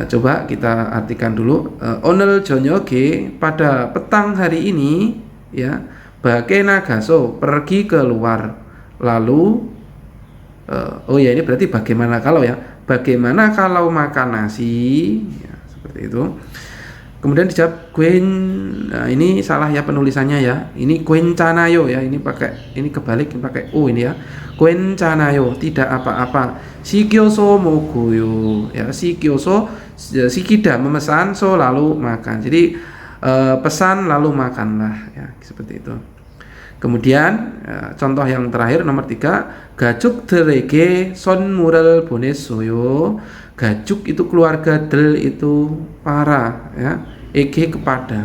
Coba kita artikan dulu. Onel jonyoge pada petang hari ini ya, bake nagaso pergi keluar. Lalu oh ya, ini berarti bagaimana kalau ya, bagaimana kalau makan nasi ya, seperti itu. Kemudian dijawab gwen, nah ini salah ya penulisannya ya, ini gwen canayo ya, ini pakai, ini kebalik, ini pakai u ini ya, gwen canayo tidak apa-apa. Shikyoso mogoyo ya, shikyoso shikida memesan, so lalu makan. Jadi pesan lalu makanlah ya, seperti itu. Kemudian contoh yang terakhir nomor 3, gajuk derege son mural bonesoyo. Gajuk itu keluarga, del itu para ya, ege kepada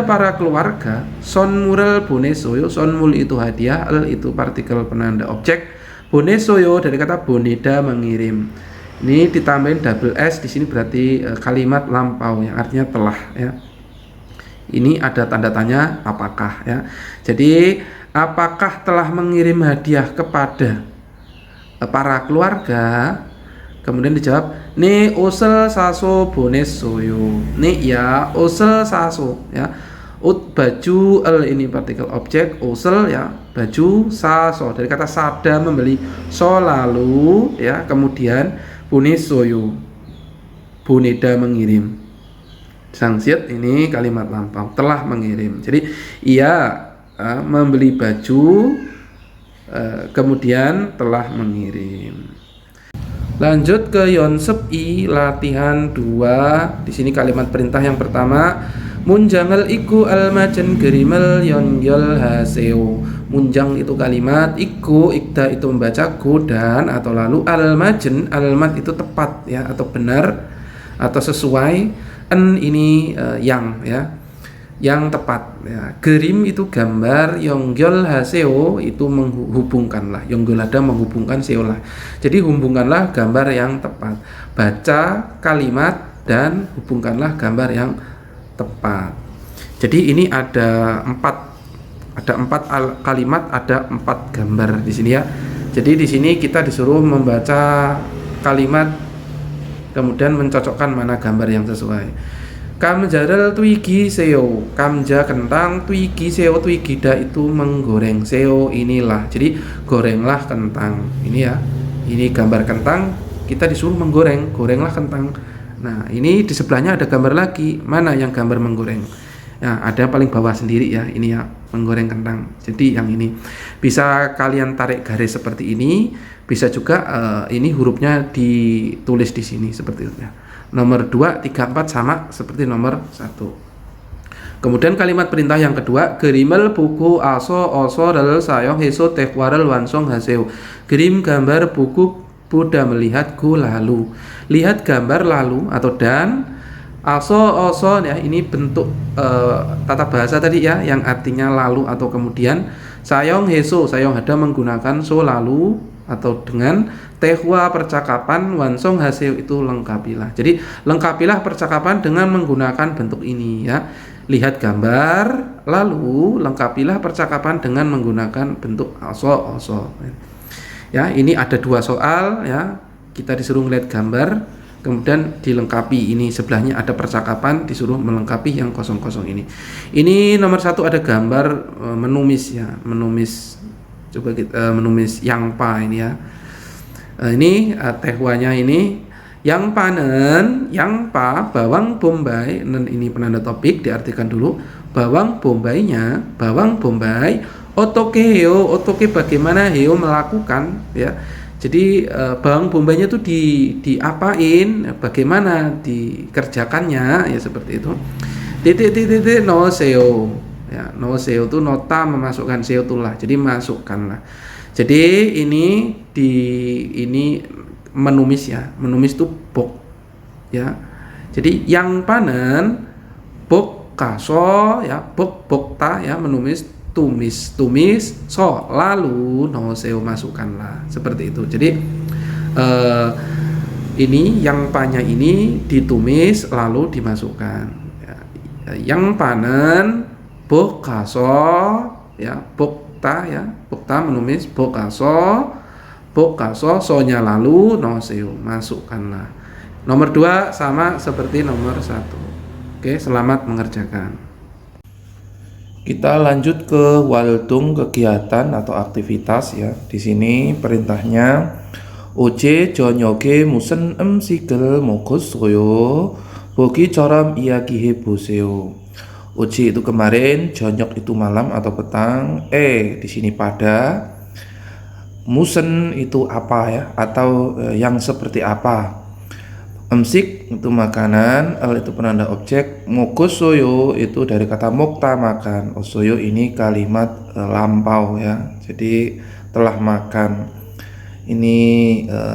para keluarga. Son mural bonesoyo, son mul itu hadiah, el itu partikel penanda objek, bonesoyo dari kata boneda mengirim. Ini ditambahin double s di sini berarti kalimat lampau yang artinya telah ya. Ini ada tanda tanya apakah ya. Jadi apakah telah mengirim hadiah kepada para keluarga? Kemudian dijawab ne osel saso bonesoyo. Ne ya osel saso ya. Ut baju, el ini partikel objek, osel ya baju, saso dari kata sada membeli, so lalu ya, kemudian bonesoyo Boneda mengirim. Sangsiat ini kalimat lampau, telah mengirim. Jadi ia membeli baju, kemudian telah mengirim. Lanjut ke Yonsep I latihan 2. Di sini kalimat perintah yang pertama, munjangal iku almajen gerimel yongyol haseo. Munjang itu kalimat, iku ikda itu membacaku, dan atau lalu almajen, almat itu tepat ya, atau benar atau sesuai, en ini yang ya, yang tepat ya. Gerim itu gambar, yongyol haseo itu menghubungkanlah, yongyol ada menghubungkan seolah. Jadi hubungkanlah gambar yang tepat. Baca kalimat dan hubungkanlah gambar yang tepat. Jadi ini ada empat kalimat, ada 4 gambar di sini ya. Jadi di sini kita disuruh membaca kalimat, kemudian mencocokkan mana gambar yang sesuai. Kamjaral twigi seo, kamja kentang, twigi seo, twigida itu menggoreng, seo inilah, jadi gorenglah kentang. Ini ya, ini gambar kentang, kita disuruh menggoreng, gorenglah kentang. Nah ini di sebelahnya ada gambar lagi, mana yang gambar menggoreng? Nah ada paling bawah sendiri ya, ini ya, menggoreng kentang. Jadi yang ini bisa kalian tarik garis seperti ini, bisa juga ini hurufnya ditulis di sini seperti itu ya. Nomor 2, 3, 4 sama seperti nomor 1. Kemudian kalimat perintah yang kedua, gerimel buku aso oso rel sayong heso tekwarel wansong haseo. Gerim gambar buku Buddha melihatku lalu. Lihat gambar lalu atau dan. Aso oso ya, ini bentuk tata bahasa tadi ya, yang artinya lalu atau kemudian. Sayong heso, sayong ada menggunakan so lalu atau dengan, tehwa percakapan, wansong haseo itu lengkapilah. Jadi lengkapilah percakapan dengan menggunakan bentuk ini ya. Lihat gambar lalu lengkapilah percakapan dengan menggunakan bentuk aso oso. Ya, ini ada 2 soal ya. Kita disuruh melihat gambar, kemudian dilengkapi. Ini sebelahnya ada percakapan, disuruh melengkapi yang kosong-kosong ini. Ini nomor 1 ada gambar menumis ya, menumis. Coba kita menumis yang pa ini ya. Ini tehwanya ini yang panen, yang pa bawang bombay, dan ini penanda topik diartikan dulu. Bawang bombaynya, bawang bombay, otoke heo, otoke bagaimana heo melakukan ya. Jadi bawang bombaynya itu diapain, bagaimana dikerjakannya ya, seperti itu. Titik no seo. Ya, no seo itu nota memasukkan seo itulah. Jadi masukkanlah. Jadi ini menumis ya. Menumis itu bok ya. Jadi yang panen bok kaso ya, bokta ya, menumis tumis so, lalu no seo masukkanlah. Seperti itu. Jadi ini yang panya ini ditumis lalu dimasukkan ya. Yang panen bokaso ya, bokta ya, bokta menumis bokaso, sonya lalu no seo masukkanlah. Nomor 2 sama seperti nomor 1. Oke, selamat mengerjakan. Kita lanjut ke waldung, kegiatan atau aktivitas ya. Di sini perintahnya oje jonyoge musen sigel mogos soyo bogi coram iyagihe boseo. Uji itu kemarin, jonyok itu malam atau petang. Di sini pada. Musen itu apa ya, atau yang seperti apa. Emsik itu makanan, el itu penanda objek. Mogosoyo itu dari kata mokta makan. Osoyo ini kalimat lampau ya. Jadi telah makan. Ini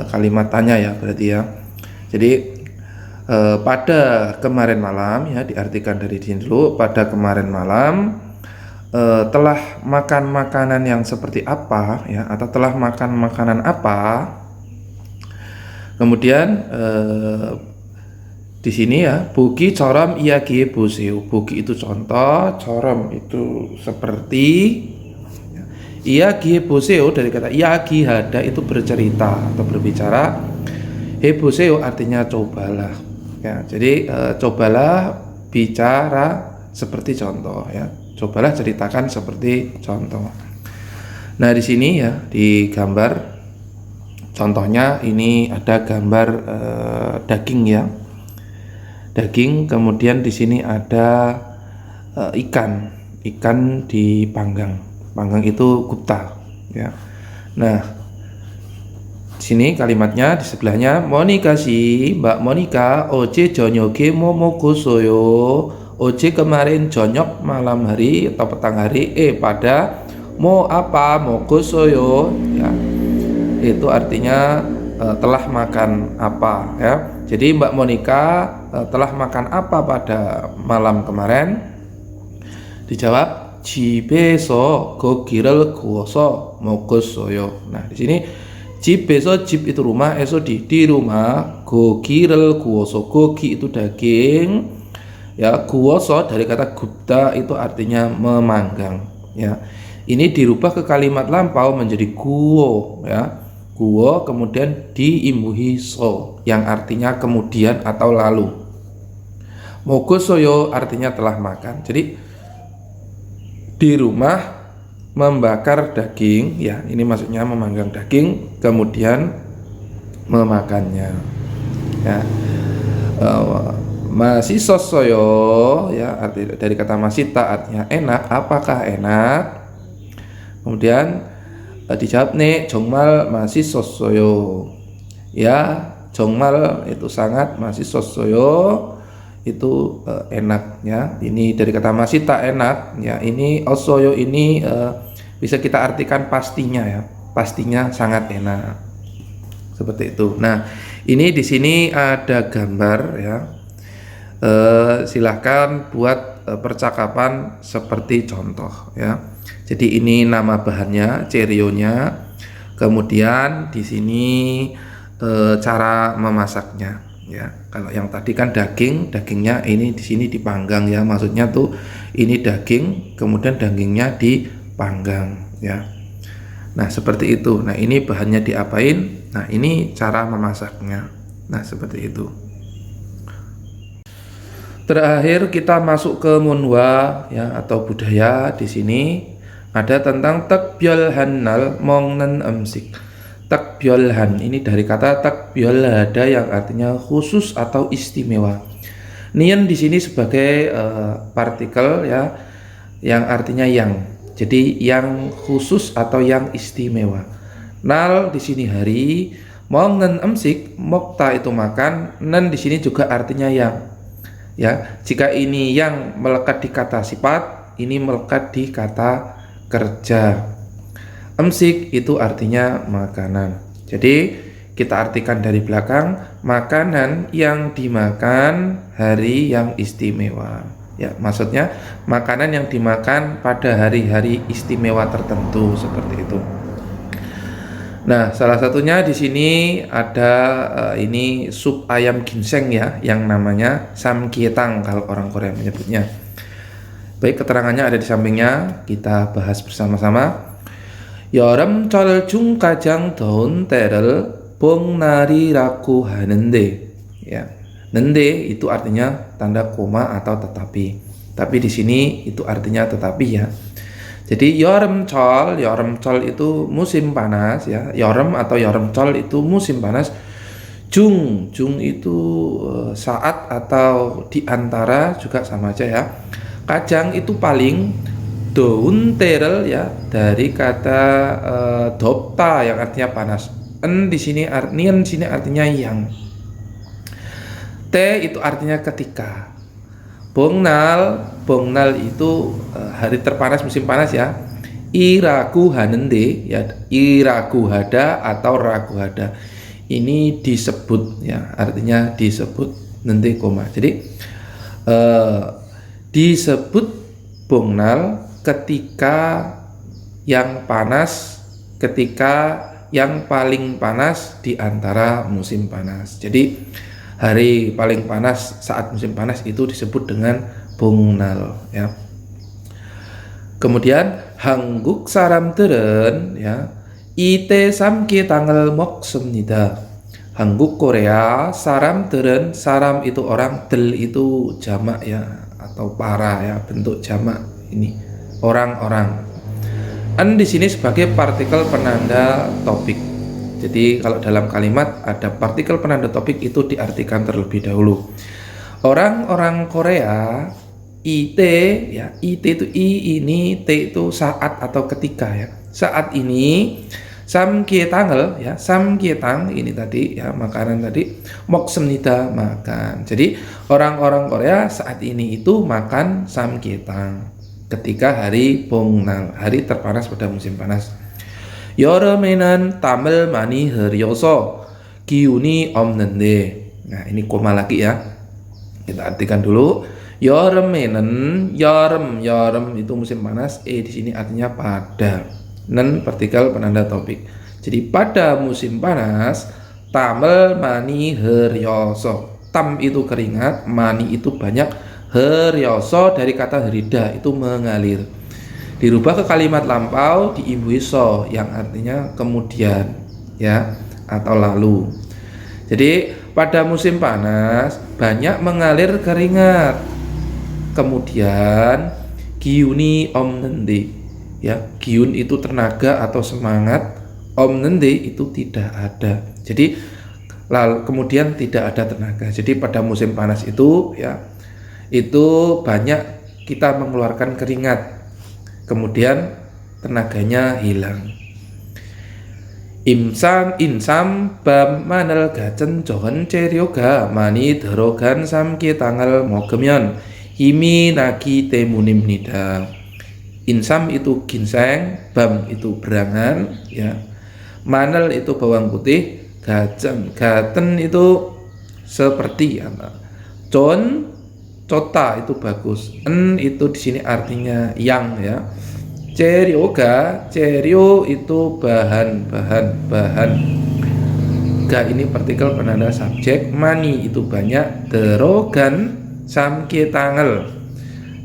kalimat tanya ya berarti ya. Jadi pada kemarin malam ya, diartikan dari sini dulu, pada kemarin malam telah makan makanan yang seperti apa ya, atau telah makan makanan apa. Kemudian di sini ya, bogi coram iyagie boseo. Bogi itu contoh, coram itu seperti, iyagie boseo dari kata iyagi hada itu bercerita atau berbicara. Heboseo artinya cobalah. Ya, jadi cobalah bicara seperti contoh ya. Cobalah ceritakan seperti contoh. Nah, di sini ya, di gambar contohnya ini ada gambar daging ya. daging, kemudian di sini ada ikan dipanggang. Panggang itu gupta ya. Nah, sini kalimatnya di sebelahnya, Monika sih, Mbak Monika, oje jonyoge momogosoyo. Oje kemarin jonyok malam hari atau petang hari, pada mau apa mogosoyo ya. Itu artinya telah makan apa ya. Jadi Mbak Monika telah makan apa pada malam kemarin? Dijawab 집에서 고기를 구워서 먹었어요. Nah, di sini 집에서, 집 itu rumah, eso di rumah, 고기를 구워서, gogi itu daging ya, 구워서 dari kata gupta itu artinya memanggang ya. Ini dirubah ke kalimat lampau menjadi guo ya. Guo kemudian diimbuhi so yang artinya kemudian atau lalu. Mogosoyo artinya telah makan. Jadi di rumah membakar daging ya, ini maksudnya memanggang daging kemudian memakannya ya. Masih sosoyo ya, arti dari kata masita artinya enak, apakah enak. Kemudian dijawab nih, 정말 masih sosoyo ya, 정말 itu sangat, masih sosoyo itu enak ya. Ini dari kata masih tak enak ya. Ini osoyo ini bisa kita artikan pastinya ya, pastinya sangat enak seperti itu. Nah, ini di sini ada gambar ya. Silahkan buat percakapan seperti contoh ya. Jadi ini nama bahannya, cerionya. Kemudian di sini cara memasaknya. Ya, kalau yang tadi kan dagingnya ini di sini dipanggang ya, maksudnya tuh ini daging, kemudian dagingnya dipanggang ya. Nah, seperti itu. Nah, ini bahannya diapain? Nah, ini cara memasaknya. Nah, seperti itu. Terakhir kita masuk ke munwa ya, atau budaya. Di sini ada tentang takbyol hannal mongnen emsik. Takbyolhan ini dari kata takbyolhada yang artinya khusus atau istimewa. Nian di sini sebagai partikel ya, yang artinya yang. Jadi yang khusus atau yang istimewa. Nal di sini hari, mongen emsik, mokta itu makan, nen di sini juga artinya yang. Ya, jika ini yang melekat di kata sifat, ini melekat di kata kerja. Emsik itu artinya makanan. Jadi kita artikan dari belakang, makanan yang dimakan hari yang istimewa. Ya, maksudnya makanan yang dimakan pada hari-hari istimewa tertentu seperti itu. Nah, salah satunya di sini ada ini sup ayam ginseng ya, yang namanya samgyetang kalau orang Korea menyebutnya. Baik, keterangannya ada di sampingnya, kita bahas bersama-sama. 여름철 중 가장 더운 때를 봄날이라고 하는데 ya. Nende itu artinya tanda koma atau tetapi. Tapi di sini itu artinya tetapi ya. Jadi 여름철 itu musim panas ya. 여름 atau 여름철 itu musim panas. 중 itu saat atau di antara juga sama aja ya. Kajang itu paling, daun terel ya dari kata dopta yang artinya panas. En di sini artinya yang. Te itu artinya ketika. Bongnal itu hari terpanas musim panas ya. Iragu hanende ya, iragu hada atau ragu hada. Ini disebut ya, artinya disebut nanti koma. Jadi disebut bongnal ketika yang panas, ketika yang paling panas di antara musim panas. Jadi hari paling panas saat musim panas itu disebut dengan bongnal ya. Kemudian 한국 사람들은 ya 이때 삼계탕을 먹습니다. 한국 Korea 사람들은, saram itu orang, del itu jamak ya atau para ya, bentuk jamak ini. Orang-orang. An di sini sebagai partikel penanda topik. Jadi kalau dalam kalimat ada partikel penanda topik itu diartikan terlebih dahulu. Orang-orang Korea IT ya, IT itu I ini, T itu saat atau ketika ya. Saat ini samgyetang을 ya, samgyetang ini tadi ya, makanan tadi, 먹습니다 makan. Jadi orang-orang Korea saat ini itu makan samgyetang ketika hari Bongnal, hari terpanas pada musim panas. 여름에는 땀을 많이 흘려서 기운이 없는데. Nah, ini koma lagi ya. Kita artikan dulu. Yoremenen, yorem itu musim panas. Di sini artinya pada. Nen partikel penanda topik. Jadi pada musim panas, tamel mani heryoso. Tam itu keringat, mani itu banyak, heryoso dari kata herida itu mengalir. Dirubah ke kalimat lampau diimbui so yang artinya kemudian ya atau lalu. Jadi pada musim panas banyak mengalir keringat. Kemudian giuni omnendi ya, giun itu tenaga atau semangat, omnendi itu tidak ada. Jadi kemudian tidak ada tenaga. Jadi pada musim panas itu ya, itu banyak kita mengeluarkan keringat. Kemudian tenaganya hilang. Insam bam manel gajen johen ceryoga mani derogan samki tanggal mogemion himi nagi temunimnida. Insam itu ginseng, bam itu berangan ya, manel itu bawang putih, gaten itu seperti apa, cota itu bagus, itu di sini artinya yang ya. Cerio itu bahan. Ga ini partikel penanda subjek, mani itu banyak, derogan samke tangel.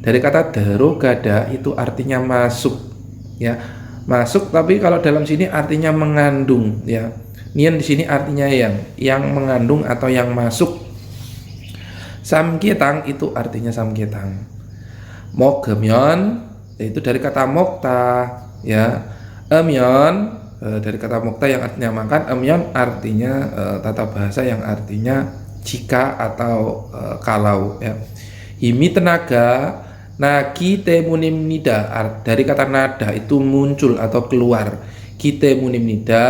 Dari kata derogada itu artinya masuk ya. Masuk tapi kalau dalam sini artinya mengandung ya. Nian di sini artinya yang mengandung atau yang masuk. Samgyetang itu artinya samgyetang. Moggemyeon itu dari kata mokta ya. Emyeon dari kata mokta yang artinya makan. Emyeon artinya tata bahasa yang artinya jika atau kalau ya. Himi tenaga, nagi temunim nida dari kata nada itu muncul atau keluar. Kitemunim nida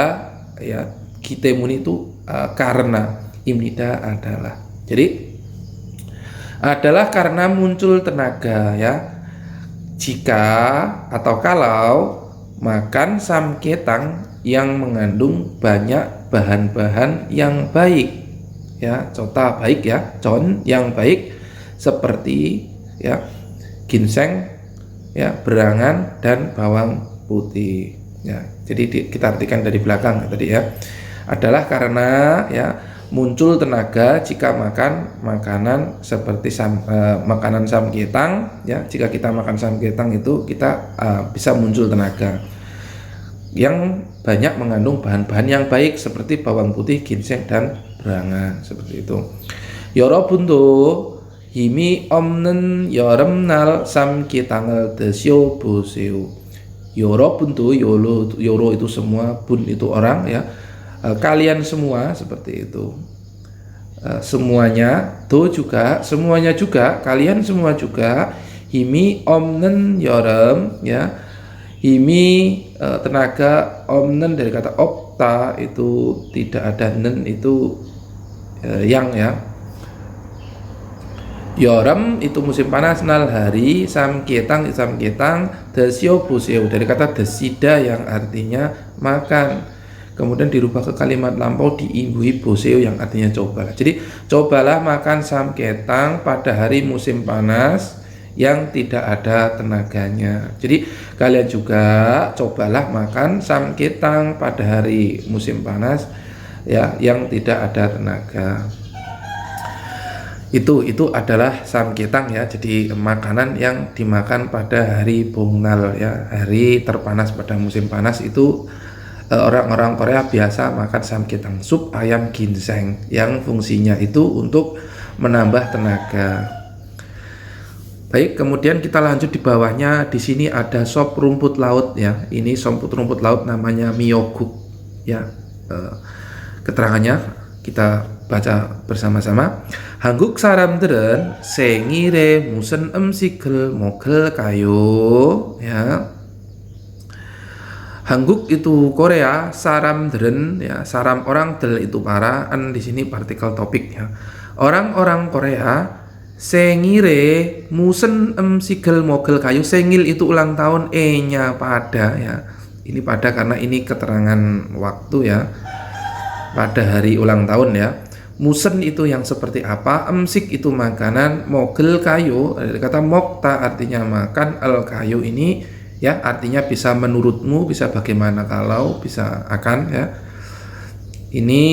ya, kitemun itu karena, imnida adalah. Jadi adalah karena muncul tenaga ya. Jika atau kalau makan samgyetang yang mengandung banyak bahan-bahan yang baik ya, cota baik ya, con yang baik seperti ya ginseng ya, berangan dan bawang putih ya. Jadi kita artikan dari belakang tadi ya, adalah karena ya muncul tenaga jika makan makanan seperti makanan samgyetang ya. Jika kita makan samgyetang itu kita bisa muncul tenaga yang banyak mengandung bahan-bahan yang baik seperti bawang putih, ginseng dan berangan seperti itu. 여러분도 힘이 없는 여름날 samgyetang을 드셔보세요. 여러분도 요로 itu semua, bun itu orang ya. Kalian semua seperti itu. Semuanya, do juga, semuanya juga, kalian semua juga. Himi omnen 여름 ya. Himi tenaga, omnen dari kata opta itu tidak ada nen itu yang ya. Yorem itu musim panas, nal hari, samgyetang desyo buseo dari kata desida yang artinya makan. Kemudian dirubah ke kalimat lampau diimbui boseo yang artinya cobalah. Jadi cobalah makan samgyetang pada hari musim panas yang tidak ada tenaganya. Jadi kalian juga cobalah makan samgyetang pada hari musim panas ya, yang tidak ada tenaga. Itu adalah samgyetang ya. Jadi makanan yang dimakan pada hari Bongnal ya, hari terpanas pada musim panas itu. Orang-orang Korea biasa makan samgyetang, sup ayam ginseng yang fungsinya itu untuk menambah tenaga. Baik, kemudian kita lanjut di bawahnya. Di sini ada sop rumput laut ya. Ini sop rumput laut namanya miyeokguk ya. Keterangannya kita baca bersama-sama. 한국 사람들은 생일에 무슨 음식을 먹을까요? Ya. Hangguk itu Korea, saram들은 ya, saram orang del itu para, an di sini partikel topik ya. Orang-orang Korea 생일에 무슨 음식을 먹을까요? 생일 itu ulang tahun, e-nya pada ya. Ini pada karena ini keterangan waktu ya. Pada hari ulang tahun ya. Musen itu yang seperti apa, emsik itu makanan, mogel kayu, kata mokta artinya makan, el kayu ini ya artinya bisa menurutmu, bisa bagaimana kalau, bisa akan ya. Ini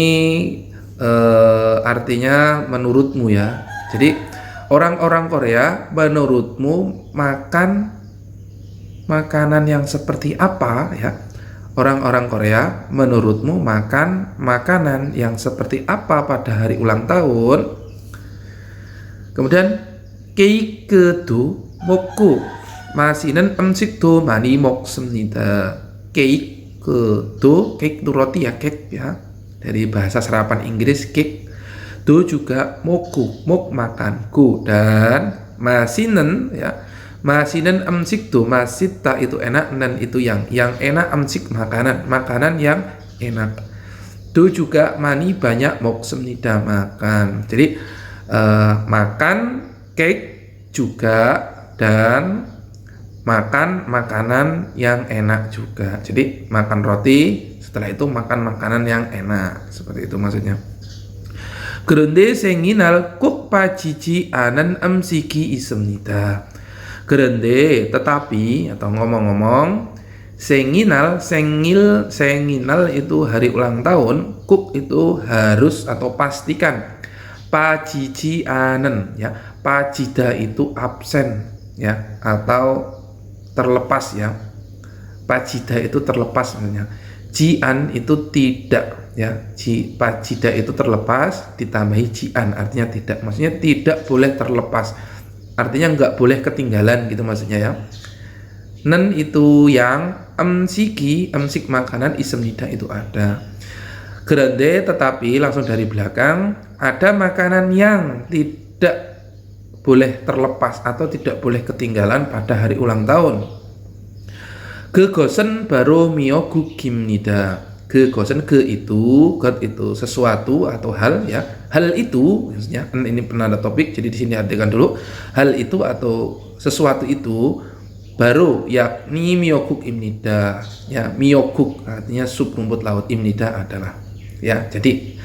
artinya menurutmu ya. Jadi orang-orang Korea menurutmu makan makanan yang seperti apa ya? Orang-orang Korea menurutmu makan makanan yang seperti apa pada hari ulang tahun? Kemudian 케이크도 먹고 마시는 음식도 많이 먹습니다. 케이크도 itu roti ya, cake ya. Dari bahasa serapan Inggris cake. Do juga moku, mok makanku, dan masinen ya. Masinen 음식도 masita itu enak, dan itu yang enak, 음식 makanan yang enak. Do juga mani banyak, 먹습니다 makan. Jadi makan cake juga dan makan makanan yang enak juga. Jadi makan roti, setelah itu makan makanan yang enak. Seperti itu maksudnya. 그런데 생일날 꼭 빠지지 않은 음식이 있습니다. Gerende tetapi atau ngomong-ngomong senginal itu hari ulang tahun, kuk itu harus atau pastikan, pajijianen ya, pajida itu absen ya atau terlepas ya, pajida itu terlepas maksudnya, jian itu tidak ya, pajida itu terlepas ditambahi jian artinya tidak, maksudnya tidak boleh terlepas. Artinya nggak boleh ketinggalan gitu maksudnya ya. Nen itu yang emsik makanan, ismnida itu ada. Gerande tetapi langsung dari belakang ada makanan yang tidak boleh terlepas atau tidak boleh ketinggalan pada hari ulang tahun. Gegosen baru miyogugimnida. Gegosen itu sesuatu atau hal ya. Hal itu maksudnya ini penanda topik, jadi di sini artikan dulu. Hal itu atau sesuatu itu baru yakni miyoguk imnida ya. Miyoguk artinya sup rumput laut, imnida adalah ya. Jadi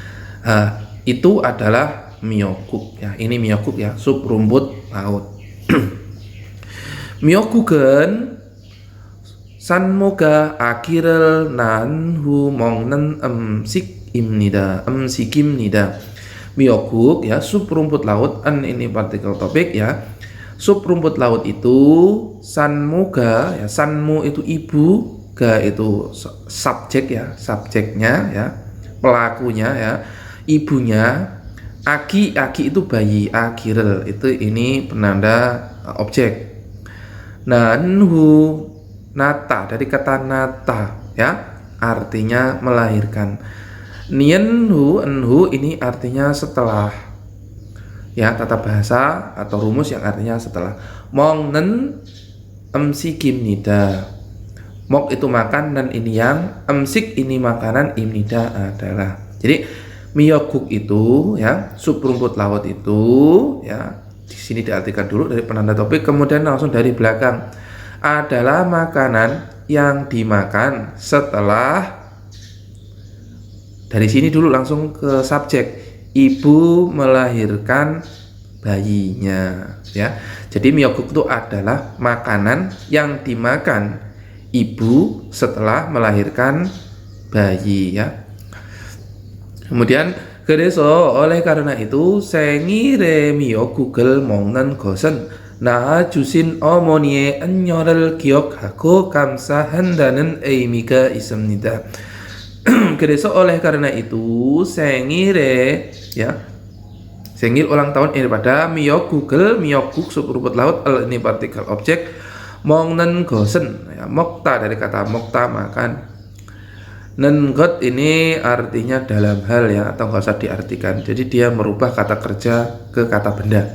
itu adalah miyoguk ya. Ini miyoguk ya, sup rumput laut. Miyoguk은 산모가 아기를 낳은 후 먹는 음식입니다. Miyoguk ya, sup rumput laut, ini partikel topik ya. Sup rumput laut itu sanmoga ya, sanmu itu ibu, ga itu subjek ya, subjeknya ya, pelakunya ya, ibunya. Aki itu bayi, akirel itu ini penanda objek. Nanhu nata dari kata nata ya, artinya melahirkan. Nienhu enhu ini artinya setelah ya, tata bahasa atau rumus yang artinya setelah. Mongnen emsikim nida, mok itu makan dan ini yang, emsik ini makanan, imnida adalah. Jadi miyoguk itu ya, sup rumput laut itu ya, di sini diartikan dulu dari penanda topik, kemudian langsung dari belakang adalah makanan yang dimakan setelah, dari sini dulu langsung ke subjek, ibu melahirkan bayinya ya. Jadi miyoguk itu adalah makanan yang dimakan ibu setelah melahirkan bayi ya. Kemudian 그래서 oleh karena itu 생일에 미역국을 먹는 것은 낳아주신 어머니의恩녀를 기억하고 감사한다는 의미가 있습니다. 그래서 oleh karena itu 생일에 ya, 생일 ulang tahun ini pada miyoguk sup rumput laut, ini partikel objek, 먹는 것은 ya, 먹다 dari kata 먹다 makan. Nengot ini artinya dalam hal ya, atau nggak usah diartikan. Jadi dia merubah kata kerja ke kata benda.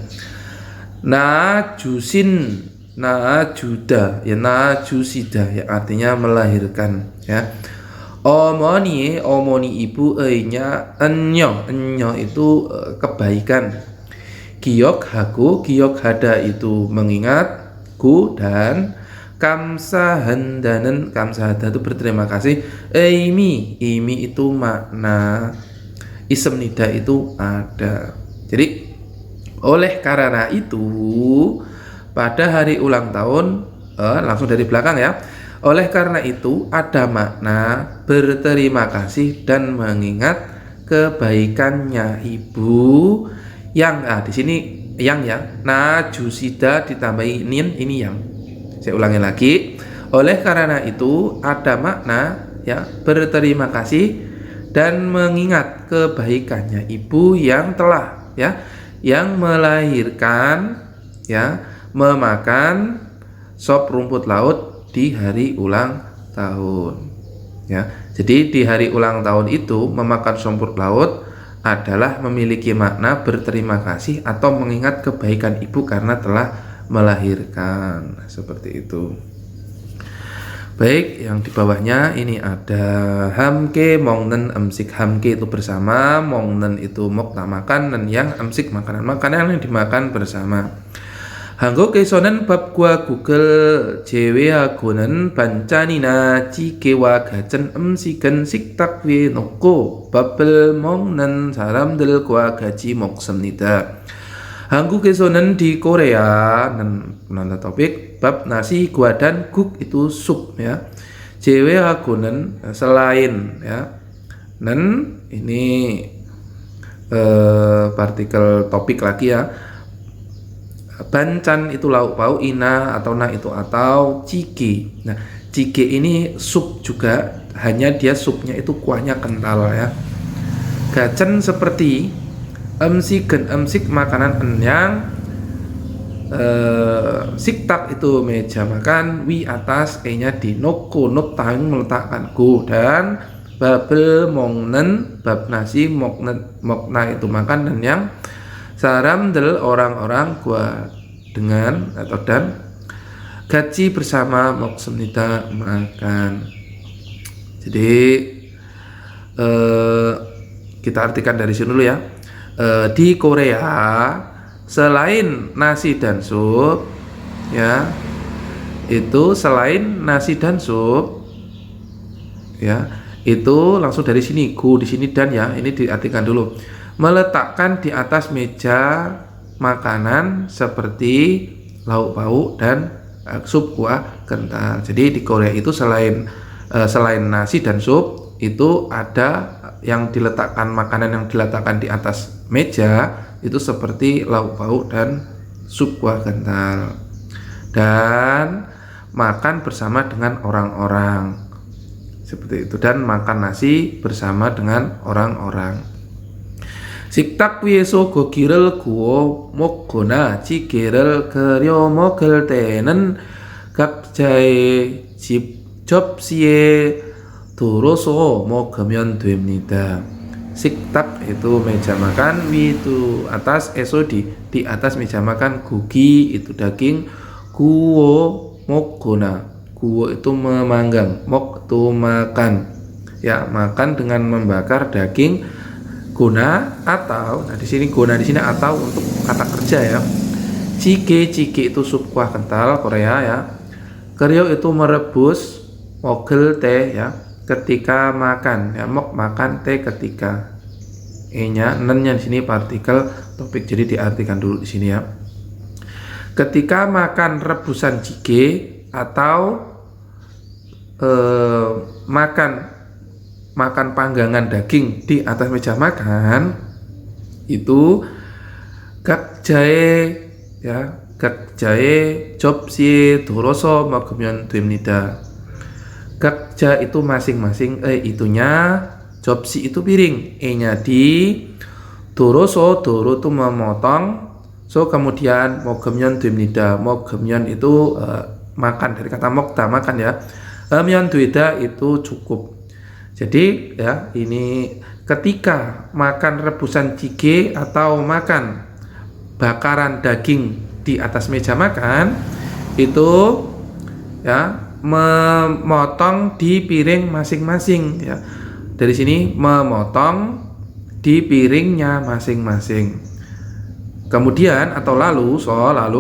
Najusin, najuda, ya najusida, ya artinya melahirkan ya. Omoni, omoni ibu nya enyo itu kebaikan. Giok haku, giok hada itu mengingat, ku dan kamsahandanen, kamsahada itu berterima kasih. Imi itu makna, isem nida itu ada. Jadi oleh karena itu pada hari ulang tahun, langsung dari belakang ya. Oleh karena itu ada makna berterima kasih dan mengingat kebaikannya ibu yang di sini yang ya. Najusida ditambahi nin, ini yang. Saya ulangi lagi. Oleh karena itu ada makna ya berterima kasih dan mengingat kebaikannya ibu yang telah ya, yang melahirkan ya, memakan sop rumput laut di hari ulang tahun ya. Jadi di hari ulang tahun itu memakan sop rumput laut adalah memiliki makna berterima kasih atau mengingat kebaikan ibu karena telah melahirkan, seperti itu. Baik, yang di bawahnya ini ada hamke mongnen emsik. Hamke itu bersama, mongnen itu mokta makan, dan yang emsik makanan yang dimakan bersama. Hanggo kesonen bab gua Google jewe agonen bancanina cikewa gacen emsiken siktak we noko babel mongnen saramdel gua gaji moksemnida. Hanggu kesonen di Korea, nanda topik bab nasi gua dan guk itu sup ya. Jewe agonen selain ya. Dan ini partikel topik lagi ya. Bancan itu lauk pauk, ina atau na itu atau ciki. Nah, ciki ini sup juga, hanya dia supnya itu kuahnya kental ya. Gacen seperti emsik makanan enyang, siktak itu meja makan, wi atas, e-nya di noko not tang meletakkan go, dan babel mongnen bab nasi mokna itu makan, dan yang saramdel orang-orang gua dengan atau dan gaji bersama moksemnita makan. Jadi kita artikan dari sini dulu ya. Di Korea selain nasi dan sup ya, itu selain nasi dan sup ya, itu langsung dari sini go, di sini dan ya, ini diartikan dulu. Meletakkan di atas meja makanan seperti lauk pauk dan sup kuah kental. Jadi di Korea itu selain nasi dan sup itu ada yang diletakkan, makanan yang diletakkan di atas meja itu seperti lauk pauk dan sup kuah kental, dan makan bersama dengan orang-orang seperti itu, dan makan nasi bersama dengan orang-orang. Siktak wieso gogirel guo mogona cigerel keryo mogel tenen 갑자에 접시에 들어서 먹으면 됩니다. Siktak itu meja makan, wi itu atas, eso di atas meja makan, gugi itu daging, guo mogona, guo itu memanggang, mok itu makan, ya makan dengan membakar daging, guna atau, nah di sini guna, di sini atau untuk kata kerja ya. Cike itu sup kuah kental Korea ya. Keryo itu merebus, mogel teh ya, ketika makan ya, mok makan, teh ketika. E-nya, nen-nya di sini partikel topik, jadi diartikan dulu di sini ya. Ketika makan rebusan jjigae atau makan panggangan daging di atas meja makan, itu 각자의 ya, 각자의 접시에 덜어서 먹으면 됩니다. 각자 itu masing-masing, itunya, 접시 itu piring, e-nya di, doroso, doro itu memotong, so kemudian 먹으면 됩니다. 먹으면 itu makan, dari kata 먹다 makan ya. myeon 되다 itu cukup. Jadi ya, ini ketika makan rebusan jjigae atau makan bakaran daging di atas meja makan, itu ya memotong di piring masing-masing ya. Dari sini memotong di piringnya masing-masing. Kemudian atau lalu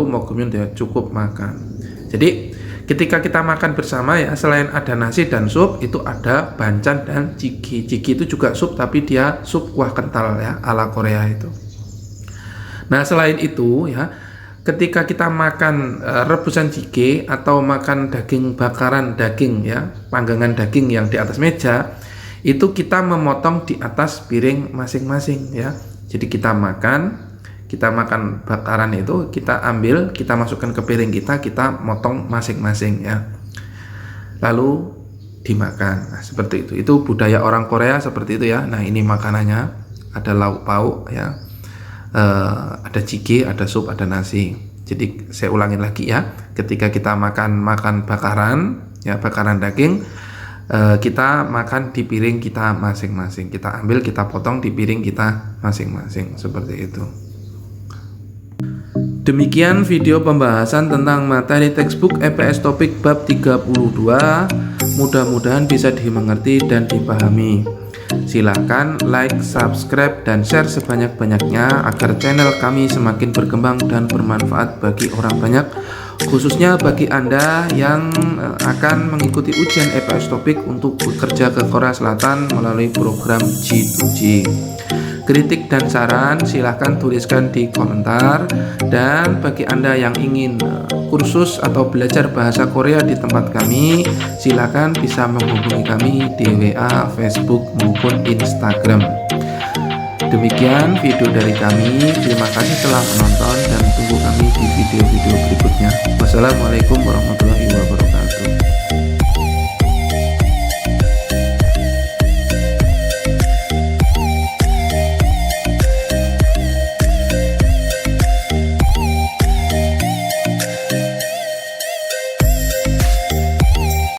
mogumyun ya cukup makan. Jadi ketika kita makan bersama ya, selain ada nasi dan sup, itu ada banchan dan jjigae. Jjigae itu juga sup, tapi dia sup kuah kental ya, ala Korea itu. Nah, selain itu ya, ketika kita makan rebusan jjigae atau makan daging bakaran daging ya, panggangan daging yang di atas meja, itu kita memotong di atas piring masing-masing ya. Jadi kita makan bakaran itu, kita ambil, kita masukkan ke piring kita motong masing-masing ya, lalu dimakan. Nah, seperti itu. Itu budaya orang Korea seperti itu ya. Nah, ini makanannya, ada lauk pauk ya, ada jjigae, ada sup, ada nasi. Jadi saya ulangin lagi ya, ketika kita makan bakaran ya, bakaran daging, kita makan di piring kita masing-masing, kita ambil, kita potong di piring kita masing-masing, seperti itu. Demikian video pembahasan tentang materi textbook EPS topik bab 32. Mudah-mudahan bisa dimengerti dan dipahami. Silahkan like, subscribe, dan share sebanyak-banyaknya agar channel kami semakin berkembang dan bermanfaat bagi orang banyak, khususnya bagi Anda yang akan mengikuti ujian EPS topik untuk bekerja ke Korea Selatan melalui program G2G. Kritik dan saran silahkan tuliskan di komentar. Dan bagi Anda yang ingin kursus atau belajar bahasa Korea di tempat kami, silahkan bisa menghubungi kami di WA, Facebook, maupun Instagram. Demikian video dari kami. Terima kasih telah menonton dan tunggu kami di video-video berikutnya. Wassalamualaikum warahmatullahi wabarakatuh.